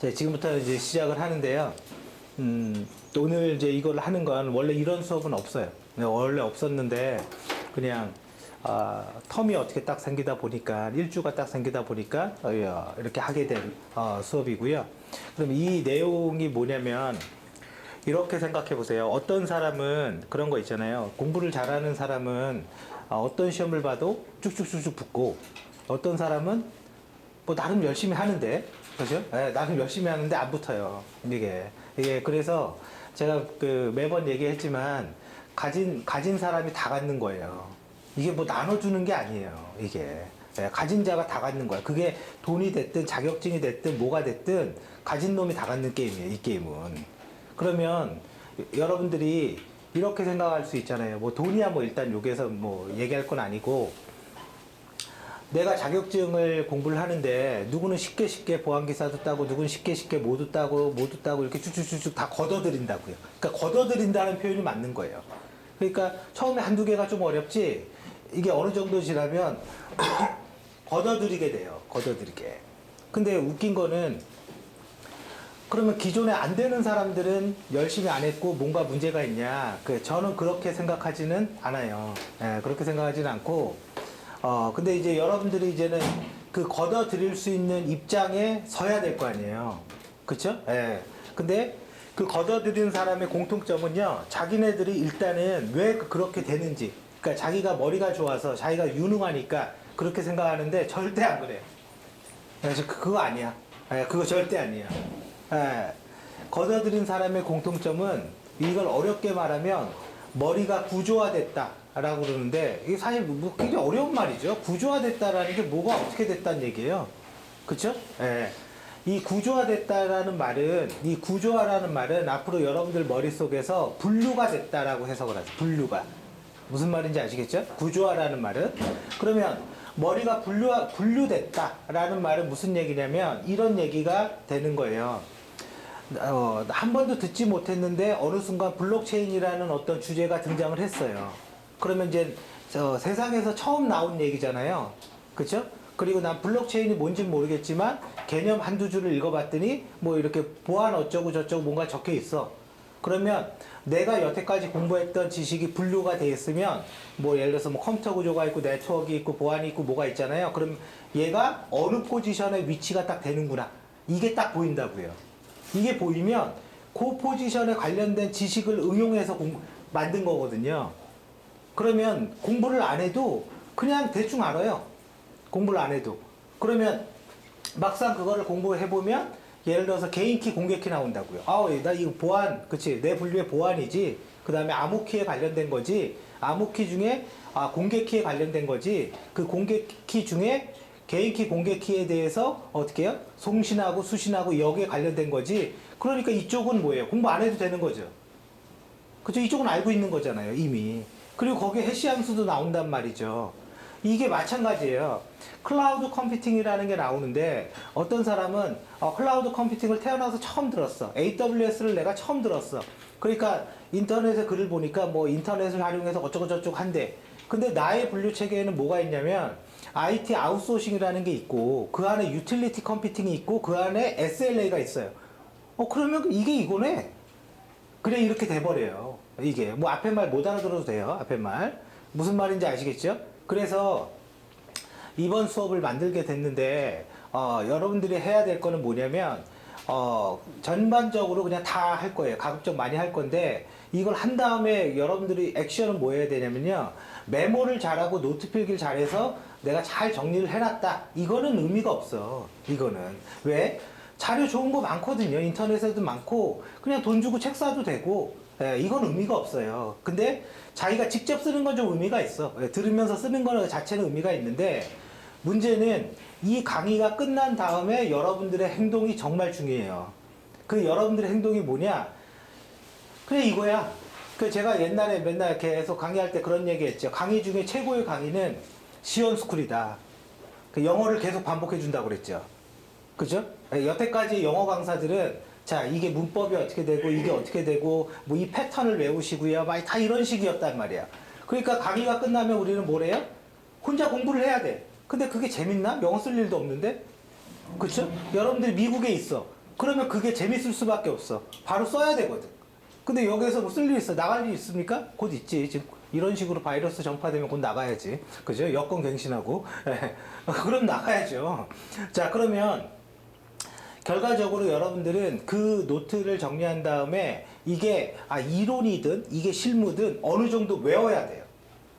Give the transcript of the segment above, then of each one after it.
자, 지금부터 이제 시작을 하는데요. 오늘 이제 이걸 하는 건 원래 이런 수업은 없어요. 원래 없었는데 그냥 텀이 어떻게 딱 생기다 보니까 일주가 딱 생기다 보니까 이렇게 하게 된 수업이고요. 그럼 이 내용이 뭐냐면 이렇게 생각해 보세요. 어떤 사람은 그런 거 있잖아요. 공부를 잘하는 사람은 어떤 시험을 봐도 쭉쭉쭉쭉 붙고 어떤 사람은 뭐 나름 열심히 하는데 그죠? 네, 나름 열심히 하는데 안 붙어요. 이게 그래서 제가 그 매번 얘기했지만 가진 사람이 다 갖는 거예요. 이게 뭐 나눠주는 게 아니에요. 이게 가진 자가 다 갖는 거야. 그게 돈이 됐든 자격증이 됐든 뭐가 됐든 가진 놈이 다 갖는 게임이에요. 이 게임은. 그러면 여러분들이 이렇게 생각할 수 있잖아요. 뭐 돈이야 뭐 일단 여기에서 뭐 얘기할 건 아니고 내가 자격증을 공부를 하는데 누구는 쉽게 보안기사도 따고 누구는 쉽게 모두 따고 이렇게 쭉쭉쭉쭉 다 걷어들인다고요. 그러니까 걷어들인다는 표현이 맞는 거예요. 그러니까 처음에 한두 개가 좀 어렵지 이게 어느 정도 지나면 걷어들이게 돼요. 걷어들이게. 근데 웃긴 거는 그러면 기존에 안 되는 사람들은 열심히 안 했고 뭔가 문제가 있냐? 저는 그렇게 생각하지는 않아요. 그렇게 생각하지는 않고 근데 이제 여러분들이 이제는 그 걷어들일 수 있는 입장에 서야 될 거 아니에요. 그쵸? 예. 근데 그 걷어들이는 사람의 공통점은요, 자기네들이 일단은 왜 그렇게 되는지, 그러니까 자기가 머리가 좋아서 자기가 유능하니까 그렇게 생각하는데 절대 안 그래요. 그래서 그거 아니야. 예, 그거 절대 아니야. 예. 걷어들인 사람의 공통점은 이걸 어렵게 말하면 머리가 구조화됐다. 라고 그러는데 이게 사실 뭐 굉장히 어려운 말이죠. 구조화됐다라는 게 뭐가 어떻게 됐다는 얘기예요. 그쵸? 예. 이 구조화됐다라는 말은 이 구조화라는 말은 앞으로 여러분들 머릿속에서 분류가 됐다라고 해석을 하죠. 분류가. 무슨 말인지 아시겠죠? 구조화라는 말은 그러면 머리가 분류됐다라는 말은 무슨 얘기냐면 이런 얘기가 되는 거예요. 한 번도 듣지 못했는데 어느 순간 블록체인이라는 어떤 주제가 등장을 했어요. 그러면 이제 세상에서 처음 나온 얘기잖아요. 그쵸? 그리고 난 블록체인이 뭔지는 모르겠지만 개념 한두 줄을 읽어봤더니 뭐 이렇게 보안 어쩌고 저쩌고 뭔가 적혀 있어. 그러면 내가 여태까지 공부했던 지식이 분류가 돼 있으면 뭐 예를 들어서 뭐 컴퓨터 구조가 있고 네트워크 있고 보안이 있고 뭐가 있잖아요. 그럼 얘가 어느 포지션에 위치가 딱 되는구나. 이게 딱 보인다고요. 이게 보이면 그 포지션에 관련된 지식을 응용해서 만든 거거든요. 그러면 공부를 안 해도 그냥 대충 알아요. 공부를 안 해도. 그러면 막상 그거를 공부해보면 예를 들어서 개인키 공개키 나온다고요. 나 이거 보안, 그치. 내 분류의 보안이지. 그 다음에 암호키에 관련된 거지. 암호키 중에 공개키에 관련된 거지. 그 공개키 중에 개인키 공개키에 대해서 어떻게 해요? 송신하고 수신하고 여기에 관련된 거지. 그러니까 이쪽은 뭐예요? 공부 안 해도 되는 거죠. 그죠? 이쪽은 알고 있는 거잖아요. 이미. 그리고 거기에 해시 함수도 나온단 말이죠. 이게 마찬가지예요. 클라우드 컴퓨팅이라는 게 나오는데 어떤 사람은 클라우드 컴퓨팅을 태어나서 처음 들었어. AWS를 내가 처음 들었어. 그러니까 인터넷에 글을 보니까 뭐 인터넷을 활용해서 어쩌고저쩌고 한대. 근데 나의 분류 체계에는 뭐가 있냐면 IT 아웃소싱이라는 게 있고 그 안에 유틸리티 컴퓨팅이 있고 그 안에 SLA가 있어요. 그러면 이게 이거네. 그래 이렇게 돼버려요. 이게 뭐 앞에 말 못 알아들어도 돼요. 앞에 말 무슨 말인지 아시겠죠? 그래서 이번 수업을 만들게 됐는데 여러분들이 해야 될 거는 뭐냐면 전반적으로 그냥 다 할 거예요. 가급적 많이 할 건데 이걸 한 다음에 여러분들이 액션은 뭐 해야 되냐면요. 메모를 잘하고 노트 필기를 잘해서 내가 잘 정리를 해놨다. 이거는 의미가 없어. 이거는 왜? 자료 좋은 거 많거든요. 인터넷에도 많고 그냥 돈 주고 책 사도 되고 이건 의미가 없어요. 근데 자기가 직접 쓰는 건 좀 의미가 있어. 들으면서 쓰는 거 자체는 의미가 있는데 문제는 이 강의가 끝난 다음에 여러분들의 행동이 정말 중요해요. 그 여러분들의 행동이 뭐냐? 그래 이거야. 제가 옛날에 맨날 계속 강의할 때 그런 얘기 했죠. 강의 중에 최고의 강의는 시온스쿨이다. 영어를 계속 반복해 준다고 그랬죠. 그죠? 여태까지 영어 강사들은 자 이게 문법이 어떻게 되고 이게 어떻게 되고 뭐 이 패턴을 외우시고요 막 다 이런 식이었단 말이야. 그러니까 강의가 끝나면 우리는 뭐래요? 혼자 공부를 해야 돼. 근데 그게 재밌나? 영어 쓸 일도 없는데. 그쵸? 여러분들이 미국에 있어. 그러면 그게 재밌을 수밖에 없어. 바로 써야 되거든. 근데 여기에서 뭐 쓸 일 있어? 나갈 일 있습니까? 곧 있지. 지금 이런 식으로 바이러스 전파되면 곧 나가야지. 그죠? 여권 갱신하고. 그럼 나가야죠. 자, 그러면 결과적으로 여러분들은 그 노트를 정리한 다음에 이게 이론이든 이게 실무든 어느 정도 외워야 돼요.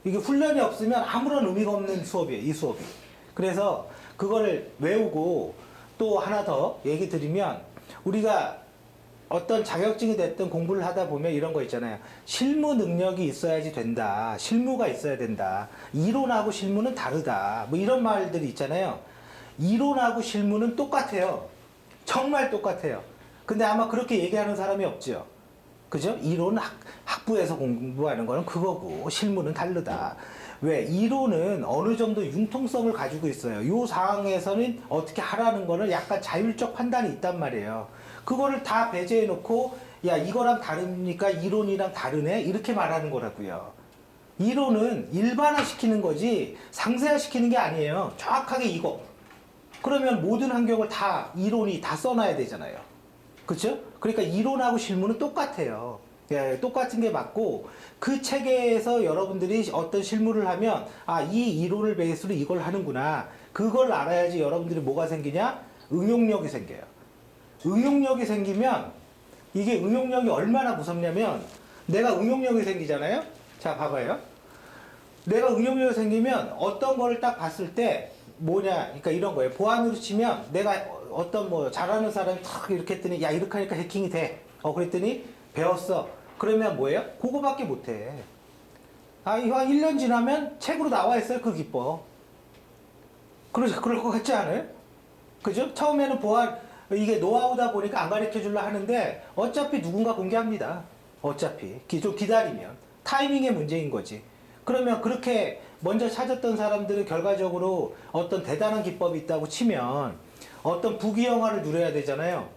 이게 훈련이 없으면 아무런 의미가 없는 수업이에요, 이 수업이. 그래서 그거를 외우고 또 하나 더 얘기 드리면 우리가 어떤 자격증이 됐든 공부를 하다 보면 이런 거 있잖아요. 실무 능력이 있어야지 된다. 실무가 있어야 된다. 이론하고 실무는 다르다. 뭐 이런 말들이 있잖아요. 이론하고 실무는 똑같아요. 정말 똑같아요. 근데 아마 그렇게 얘기하는 사람이 없죠. 그죠? 이론 학부에서 공부하는 거는 그거고 실무는 다르다. 왜? 이론은 어느 정도 융통성을 가지고 있어요. 요 상황에서는 어떻게 하라는 거는 약간 자율적 판단이 있단 말이에요. 그거를 다 배제해 놓고 야 이거랑 다르니까 이론이랑 다르네 이렇게 말하는 거라고요. 이론은 일반화시키는 거지 상세화시키는 게 아니에요. 정확하게 이거. 그러면 모든 환경을 다 이론이 다 써놔야 되잖아요. 그렇죠? 그러니까 이론하고 실무는 똑같아요. 예, 똑같은 게 맞고 그 체계에서 여러분들이 어떤 실무를 하면 이 이론을 베이스로 이걸 하는구나. 그걸 알아야지 여러분들이 뭐가 생기냐? 응용력이 생겨요. 응용력이 생기면 이게 응용력이 얼마나 무섭냐면 내가 응용력이 생기잖아요. 자, 봐봐요. 내가 응용력이 생기면 어떤 거를 딱 봤을 때 뭐냐, 그러니까 이런 거예요. 보안으로 치면 내가 어떤 뭐 잘하는 사람이 탁 이렇게 했더니 야 이렇게 하니까 해킹이 돼. 그랬더니 배웠어. 그러면 뭐예요? 그거밖에 못해. 이거 한 1년 지나면 책으로 나와 있어요. 그 기법. 그럴 것 같지 않아요? 그죠? 처음에는 보안 이게 노하우다 보니까 안 가르쳐 주려 하는데 어차피 누군가 공개합니다. 어차피 좀 기다리면 타이밍의 문제인 거지. 그러면 그렇게 먼저 찾았던 사람들은 결과적으로 어떤 대단한 기법이 있다고 치면 어떤 부귀영화를 누려야 되잖아요.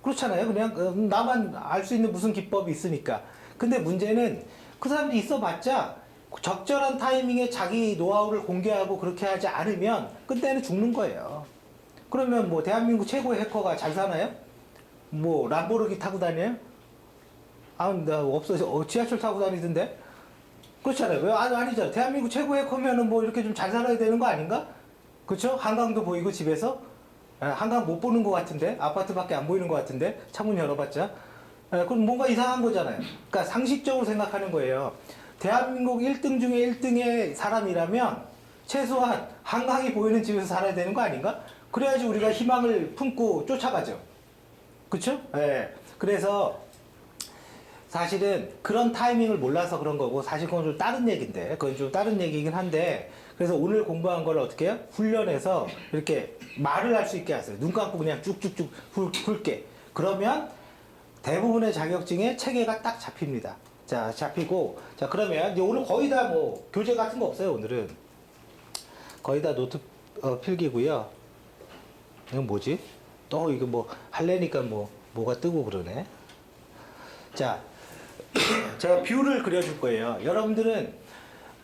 그렇잖아요. 그냥 나만 알 수 있는 무슨 기법이 있으니까. 근데 문제는 그 사람들이 있어봤자 적절한 타이밍에 자기 노하우를 공개하고 그렇게 하지 않으면 끝내는 죽는 거예요. 그러면 뭐 대한민국 최고의 해커가 잘 사나요? 뭐 람보르기 타고 다녀요? 나 없어. 지하철 타고 다니던데? 그렇잖아요. 왜? 아니잖아. 대한민국 최고의 해커면은 뭐 이렇게 좀 잘 살아야 되는 거 아닌가? 그렇죠? 한강도 보이고 집에서? 한강 못 보는 것 같은데? 아파트밖에 안 보이는 것 같은데? 창문 열어봤자? 그럼 뭔가 이상한 거잖아요. 그러니까 상식적으로 생각하는 거예요. 대한민국 1등 중에 1등의 사람이라면 최소한 한강이 보이는 집에서 살아야 되는 거 아닌가? 그래야지 우리가 희망을 품고 쫓아가죠. 그쵸? 예. 그래서 사실은 그런 타이밍을 몰라서 그런 거고 사실 그건 좀 다른 얘기인데 그건 좀 다른 얘기긴 한데 그래서 오늘 공부한 걸 어떻게 해요? 훈련해서 이렇게 말을 할 수 있게 하세요. 눈 감고 그냥 쭉쭉쭉 훑게. 그러면 대부분의 자격증에 체계가 딱 잡힙니다. 자, 잡히고 자 그러면 이제 오늘 거의 다 뭐 교재 같은 거 없어요. 오늘은 거의 다 노트 필기고요. 이건 뭐지? 또 이거 뭐 할래니까 뭐가 뜨고 그러네. 자, 제가 뷰를 그려줄 거예요. 여러분들은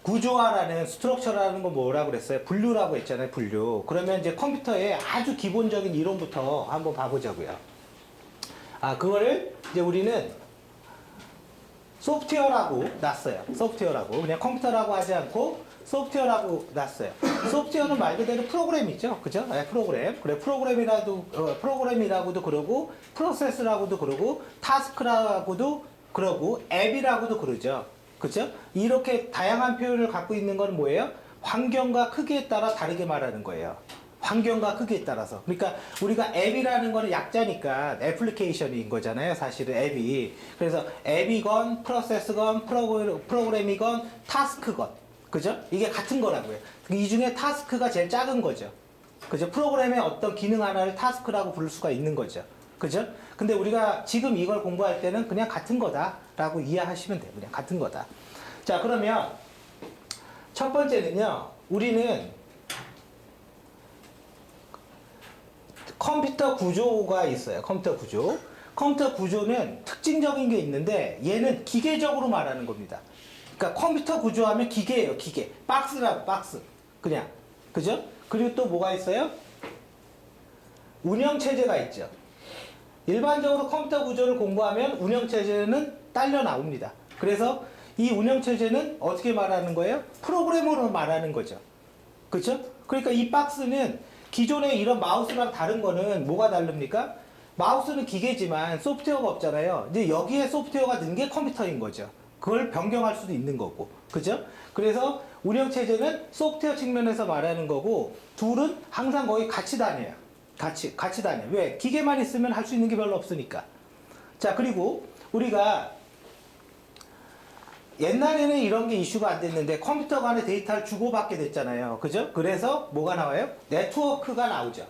구조화라는 스트럭처라는 거 뭐라고 그랬어요? 분류라고 했잖아요. 분류. 그러면 이제 컴퓨터의 아주 기본적인 이론부터 한번 봐보자고요. 그거를 이제 우리는 소프트웨어라고 놨어요. 소프트웨어라고. 그냥 컴퓨터라고 하지 않고 소프트웨어라고 놨어요. 소프트웨어는 말 그대로 프로그램이죠. 그죠? 프로그램. 그래, 프로그램이라고도 그러고, 프로세스라고도 그러고, 타스크라고도 그러고, 앱이라고도 그러죠. 그죠? 이렇게 다양한 표현을 갖고 있는 건 뭐예요? 환경과 크기에 따라 다르게 말하는 거예요. 환경과 크기에 따라서. 그러니까 우리가 앱이라는 거는 약자니까 애플리케이션인 거잖아요. 사실은 앱이. 그래서 앱이건, 프로세스건, 프로그램이건, 타스크건. 그죠? 이게 같은 거라고요. 이 중에 타스크가 제일 작은 거죠. 그죠? 프로그램의 어떤 기능 하나를 타스크라고 부를 수가 있는 거죠. 그죠? 근데 우리가 지금 이걸 공부할 때는 그냥 같은 거다라고 이해하시면 돼요. 그냥 같은 거다. 자, 그러면 첫 번째는요. 우리는 컴퓨터 구조가 있어요. 컴퓨터 구조. 컴퓨터 구조는 특징적인 게 있는데 얘는 기계적으로 말하는 겁니다. 그러니까 컴퓨터 구조하면 기계예요. 기계. 박스라고 박스. 그냥. 그죠? 그리고 또 뭐가 있어요? 운영체제가 있죠. 일반적으로 컴퓨터 구조를 공부하면 운영체제는 딸려 나옵니다. 그래서 이 운영체제는 어떻게 말하는 거예요? 프로그램으로 말하는 거죠. 그렇죠? 그러니까 이 박스는 기존의 이런 마우스랑 다른 거는 뭐가 다릅니까? 마우스는 기계지만 소프트웨어가 없잖아요. 이제 여기에 소프트웨어가 넣은 게 컴퓨터인 거죠. 그걸 변경할 수도 있는 거고. 그죠? 그래서 운영체제는 소프트웨어 측면에서 말하는 거고, 둘은 항상 거의 같이 다녀요. 같이 다녀요. 왜? 기계만 있으면 할 수 있는 게 별로 없으니까. 자, 그리고 우리가 옛날에는 이런 게 이슈가 안 됐는데 컴퓨터 간에 데이터를 주고받게 됐잖아요. 그죠? 그래서 뭐가 나와요? 네트워크가 나오죠.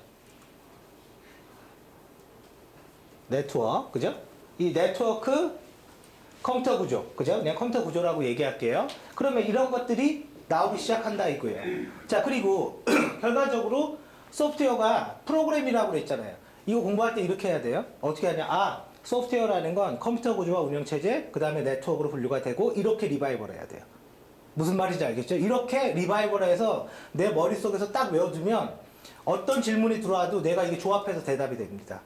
네트워크. 그죠? 이 네트워크 컴퓨터 구조. 그죠? 그냥 컴퓨터 구조라고 얘기할게요. 그러면 이런 것들이 나오기 시작한다 이거예요. 자, 그리고 결과적으로 소프트웨어가 프로그램이라고 그랬잖아요. 이거 공부할 때 이렇게 해야 돼요. 어떻게 하냐? 아, 소프트웨어라는 건 컴퓨터 구조와 운영체제, 그 다음에 네트워크로 분류가 되고, 이렇게 리바이벌 해야 돼요. 무슨 말인지 알겠죠? 이렇게 리바이벌 해서 내 머릿속에서 딱 외워두면 어떤 질문이 들어와도 내가 이게 조합해서 대답이 됩니다.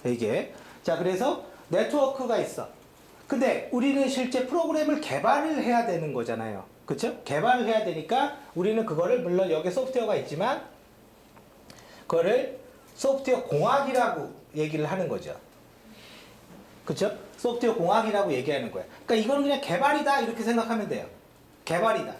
이게. 자, 그래서 네트워크가 있어. 근데 우리는 실제 프로그램을 개발을 해야 되는 거잖아요. 그쵸? 개발을 해야 되니까 우리는 그거를, 물론 여기 소프트웨어가 있지만, 그거를 소프트웨어 공학이라고 얘기를 하는 거죠. 그쵸? 소프트웨어 공학이라고 얘기하는 거야. 그러니까 이거는 그냥 개발이다 이렇게 생각하면 돼요. 개발이다.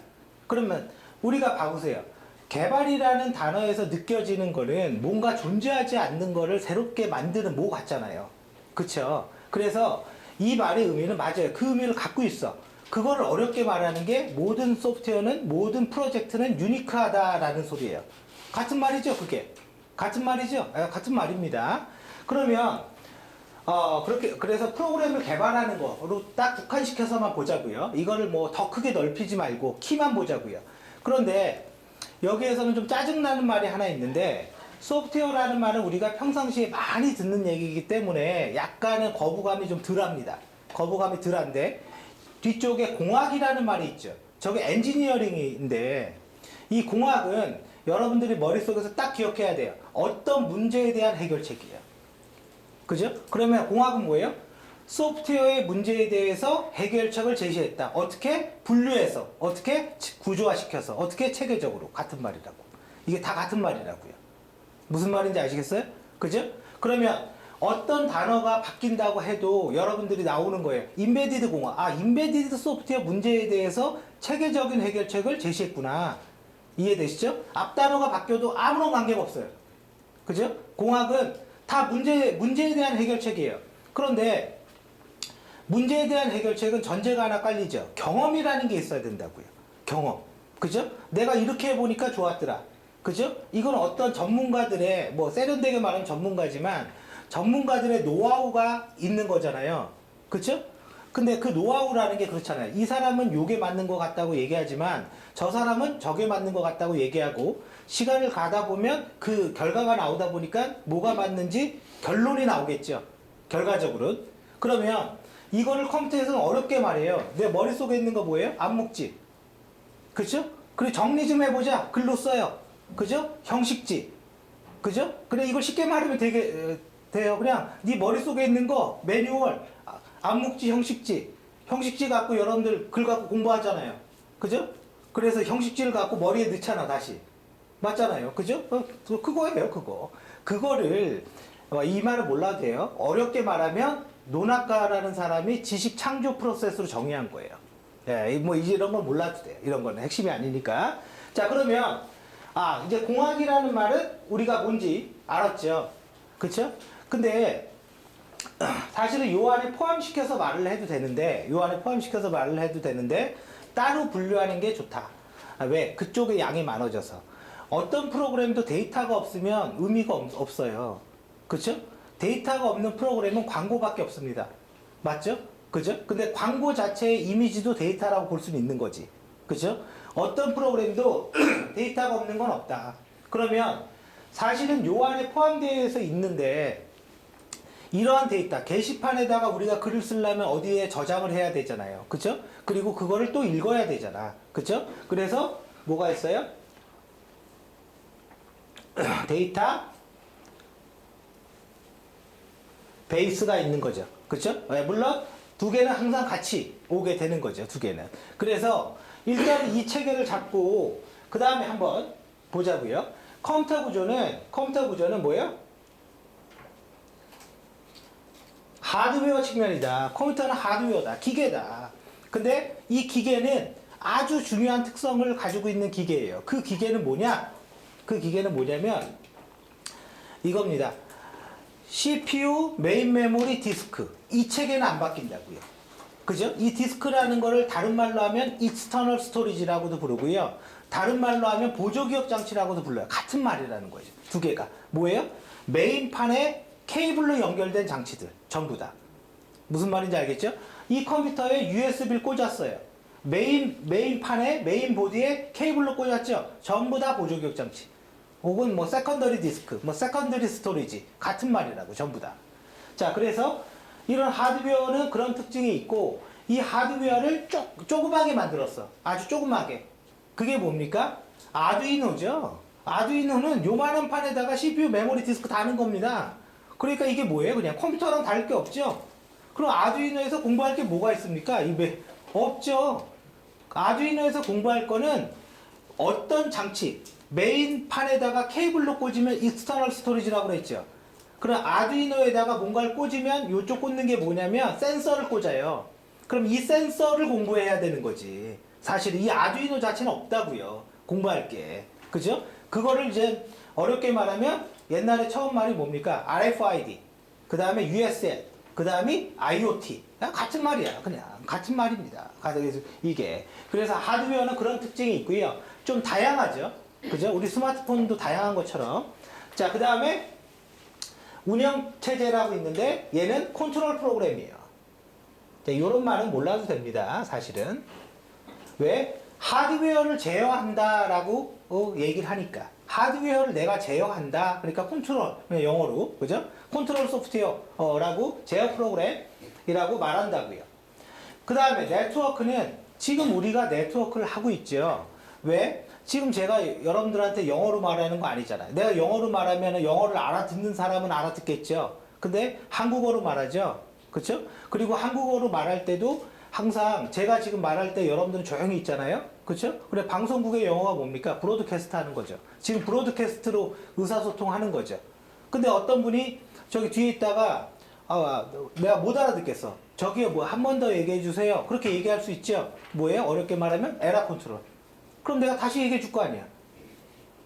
그러면 우리가 봐보세요. 개발이라는 단어에서 느껴지는 거는 뭔가 존재하지 않는 거를 새롭게 만드는 뭐 같잖아요. 그쵸? 그래서 이 말의 의미는 맞아요. 그 의미를 갖고 있어. 그거를 어렵게 말하는 게 모든 소프트웨어는, 모든 프로젝트는 유니크하다라는 소리예요. 같은 말이죠, 그게. 같은 말이죠? 같은 말입니다. 그러면 그래서 프로그램을 개발하는 거로 딱 국한시켜서만 보자고요. 이거를 뭐 더 크게 넓히지 말고 키만 보자고요. 그런데 여기에서는 좀 짜증나는 말이 하나 있는데, 소프트웨어라는 말은 우리가 평상시에 많이 듣는 얘기이기 때문에 약간은 거부감이 좀 덜합니다. 거부감이 덜한데, 뒤쪽에 공학이라는 말이 있죠. 저게 엔지니어링인데, 이 공학은 여러분들이 머릿속에서 딱 기억해야 돼요. 어떤 문제에 대한 해결책이에요. 그죠? 그러면 공학은 뭐예요? 소프트웨어의 문제에 대해서 해결책을 제시했다. 어떻게? 분류해서, 어떻게? 구조화시켜서, 어떻게? 체계적으로. 같은 말이라고. 이게 다 같은 말이라고요. 무슨 말인지 아시겠어요? 그죠? 그러면 어떤 단어가 바뀐다고 해도 여러분들이 나오는 거예요. 인베디드 공학. 아, 인베디드 소프트웨어 문제에 대해서 체계적인 해결책을 제시했구나. 이해되시죠? 앞 단어가 바뀌어도 아무런 관계가 없어요. 그죠? 공학은 다 문제에 대한 해결책이에요. 그런데 문제에 대한 해결책은 전제가 하나 깔리죠. 경험이라는 게 있어야 된다고요. 경험. 그죠? 내가 이렇게 해보니까 좋았더라. 그죠? 이건 어떤 전문가들의, 뭐 세련되게 말하면 전문가지만 전문가들의 노하우가 있는 거잖아요. 그쵸? 근데 그 노하우라는 게 그렇잖아요. 이 사람은 요게 맞는 것 같다고 얘기하지만 저 사람은 저게 맞는 것 같다고 얘기하고, 시간을 가다 보면 그 결과가 나오다 보니까 뭐가 맞는지 결론이 나오겠죠. 결과적으로. 그러면 이거를 컴퓨터에서는 어렵게 말해요. 내 머릿속에 있는 거 뭐예요? 암묵지. 그쵸? 그리고 정리 좀 해보자. 글로 써요. 그죠? 형식지. 그죠? 그래, 이걸 쉽게 말하면 돼요. 그냥 네 머릿속에 있는 거 매뉴얼, 암묵지, 형식지 갖고 여러분들 글 갖고 공부하잖아요. 그죠? 그래서 형식지를 갖고 머리에 넣잖아, 다시. 맞잖아요. 그죠? 그거예요, 그거. 그거를, 이 말을 몰라도 돼요. 어렵게 말하면 논학가라는 사람이 지식 창조 프로세스로 정의한 거예요. 예, 뭐 이런 걸 몰라도 돼요. 이런 거는 핵심이 아니니까. 자, 그러면 이제 공학이라는 말은 우리가 뭔지 알았죠. 그쵸? 근데 사실은 요 안에 포함시켜서 말을 해도 되는데, 따로 분류하는 게 좋다. 왜? 그쪽에 양이 많아져서. 어떤 프로그램도 데이터가 없으면 의미가 없어요. 그쵸? 데이터가 없는 프로그램은 광고밖에 없습니다. 맞죠? 그죠? 근데 광고 자체의 이미지도 데이터라고 볼 수는 있는 거지. 그죠? 어떤 프로그램도 데이터가 없는 건 없다. 그러면 사실은 요 안에 포함되어 있는데, 이러한 데이터, 게시판에다가 우리가 글을 쓰려면 어디에 저장을 해야 되잖아요. 그쵸? 그리고 그거를 또 읽어야 되잖아. 그쵸? 그래서 뭐가 있어요? 베이스가 있는 거죠. 그렇죠? 물론 두 개는 항상 같이 오게 되는 거죠. 두 개는. 그래서 일단 이 체계를 잡고 그 다음에 한번 보자고요. 컴퓨터 구조는 뭐예요? 하드웨어 측면이다. 컴퓨터는 하드웨어다. 기계다. 근데 이 기계는 아주 중요한 특성을 가지고 있는 기계예요. 그 기계는 뭐냐? 그 기계는 뭐냐면 이겁니다. CPU, 메인 메모리, 디스크. 이 체계는 안 바뀐다고요. 그죠? 이 디스크라는 거를 다른 말로 하면 external storage라고도 부르고요. 다른 말로 하면 보조기억 장치라고도 불러요. 같은 말이라는 거죠. 두 개가. 뭐예요? 메인판에 케이블로 연결된 장치들. 전부 다. 무슨 말인지 알겠죠? 이 컴퓨터에 USB를 꽂았어요. 메인판에, 메인보드에 케이블로 꽂았죠? 전부 다 보조기억 장치. 혹은 뭐 세컨더리 디스크, 뭐 세컨더리 스토리지. 같은 말이라고, 전부 다. 자, 그래서 이런 하드웨어는 그런 특징이 있고, 이 하드웨어를 조그맣게 만들었어. 아주 조그맣게. 그게 뭡니까? 아두이노죠. 아두이노는 요만한 판에다가 CPU, 메모리, 디스크 다는 겁니다. 그러니까 이게 뭐예요? 그냥 컴퓨터랑 다를 게 없죠? 그럼 아두이노에서 공부할 게 뭐가 있습니까? 없죠. 아두이노에서 공부할 거는 어떤 장치, 메인 판에다가 케이블로 꽂으면 익스터널 스토리지라고 그랬죠. 그럼 아두이노에다가 뭔가를 꽂으면 이쪽 꽂는 게 뭐냐면 센서를 꽂아요. 그럼 이 센서를 공부해야 되는 거지. 사실 이 아두이노 자체는 없다고요. 공부할 게. 그죠? 그거를 이제 어렵게 말하면 옛날에 처음 말이 뭡니까? RFID, 그 다음에 USL, 그 다음에 IoT. 같은 말이야. 그냥 같은 말입니다. 이게. 그래서 하드웨어는 그런 특징이 있고요. 좀 다양하죠. 그죠? 우리 스마트폰도 다양한 것처럼. 자, 그 다음에 운영체제라고 있는데 얘는 컨트롤 프로그램이에요. 자, 이런 말은 몰라도 됩니다. 사실은. 왜? 하드웨어를 제어한다라고 얘기를 하니까. 하드웨어를 내가 제어한다. 그러니까 컨트롤, 영어로. 그죠? 컨트롤 소프트웨어라고 제어 프로그램이라고 말한다고요. 그 다음에 네트워크는 지금 우리가 네트워크를 하고 있죠. 왜? 지금 제가 여러분들한테 영어로 말하는 거 아니잖아요. 내가 영어로 말하면 영어를 알아듣는 사람은 알아듣겠죠. 근데 한국어로 말하죠. 그렇죠? 그리고 한국어로 말할 때도 항상 제가 지금 말할 때 여러분들은 조용히 있잖아요. 그렇죠? 그래 방송국의 영어가 뭡니까? 브로드캐스트 하는 거죠. 지금 브로드캐스트로 의사소통하는 거죠. 근데 어떤 분이 저기 뒤에 있다가 내가 못 알아듣겠어. 저기요 뭐 한 번 더 얘기해 주세요. 그렇게 얘기할 수 있죠. 뭐예요? 어렵게 말하면 에라 컨트롤. 그럼 내가 다시 얘기해 줄 거 아니야.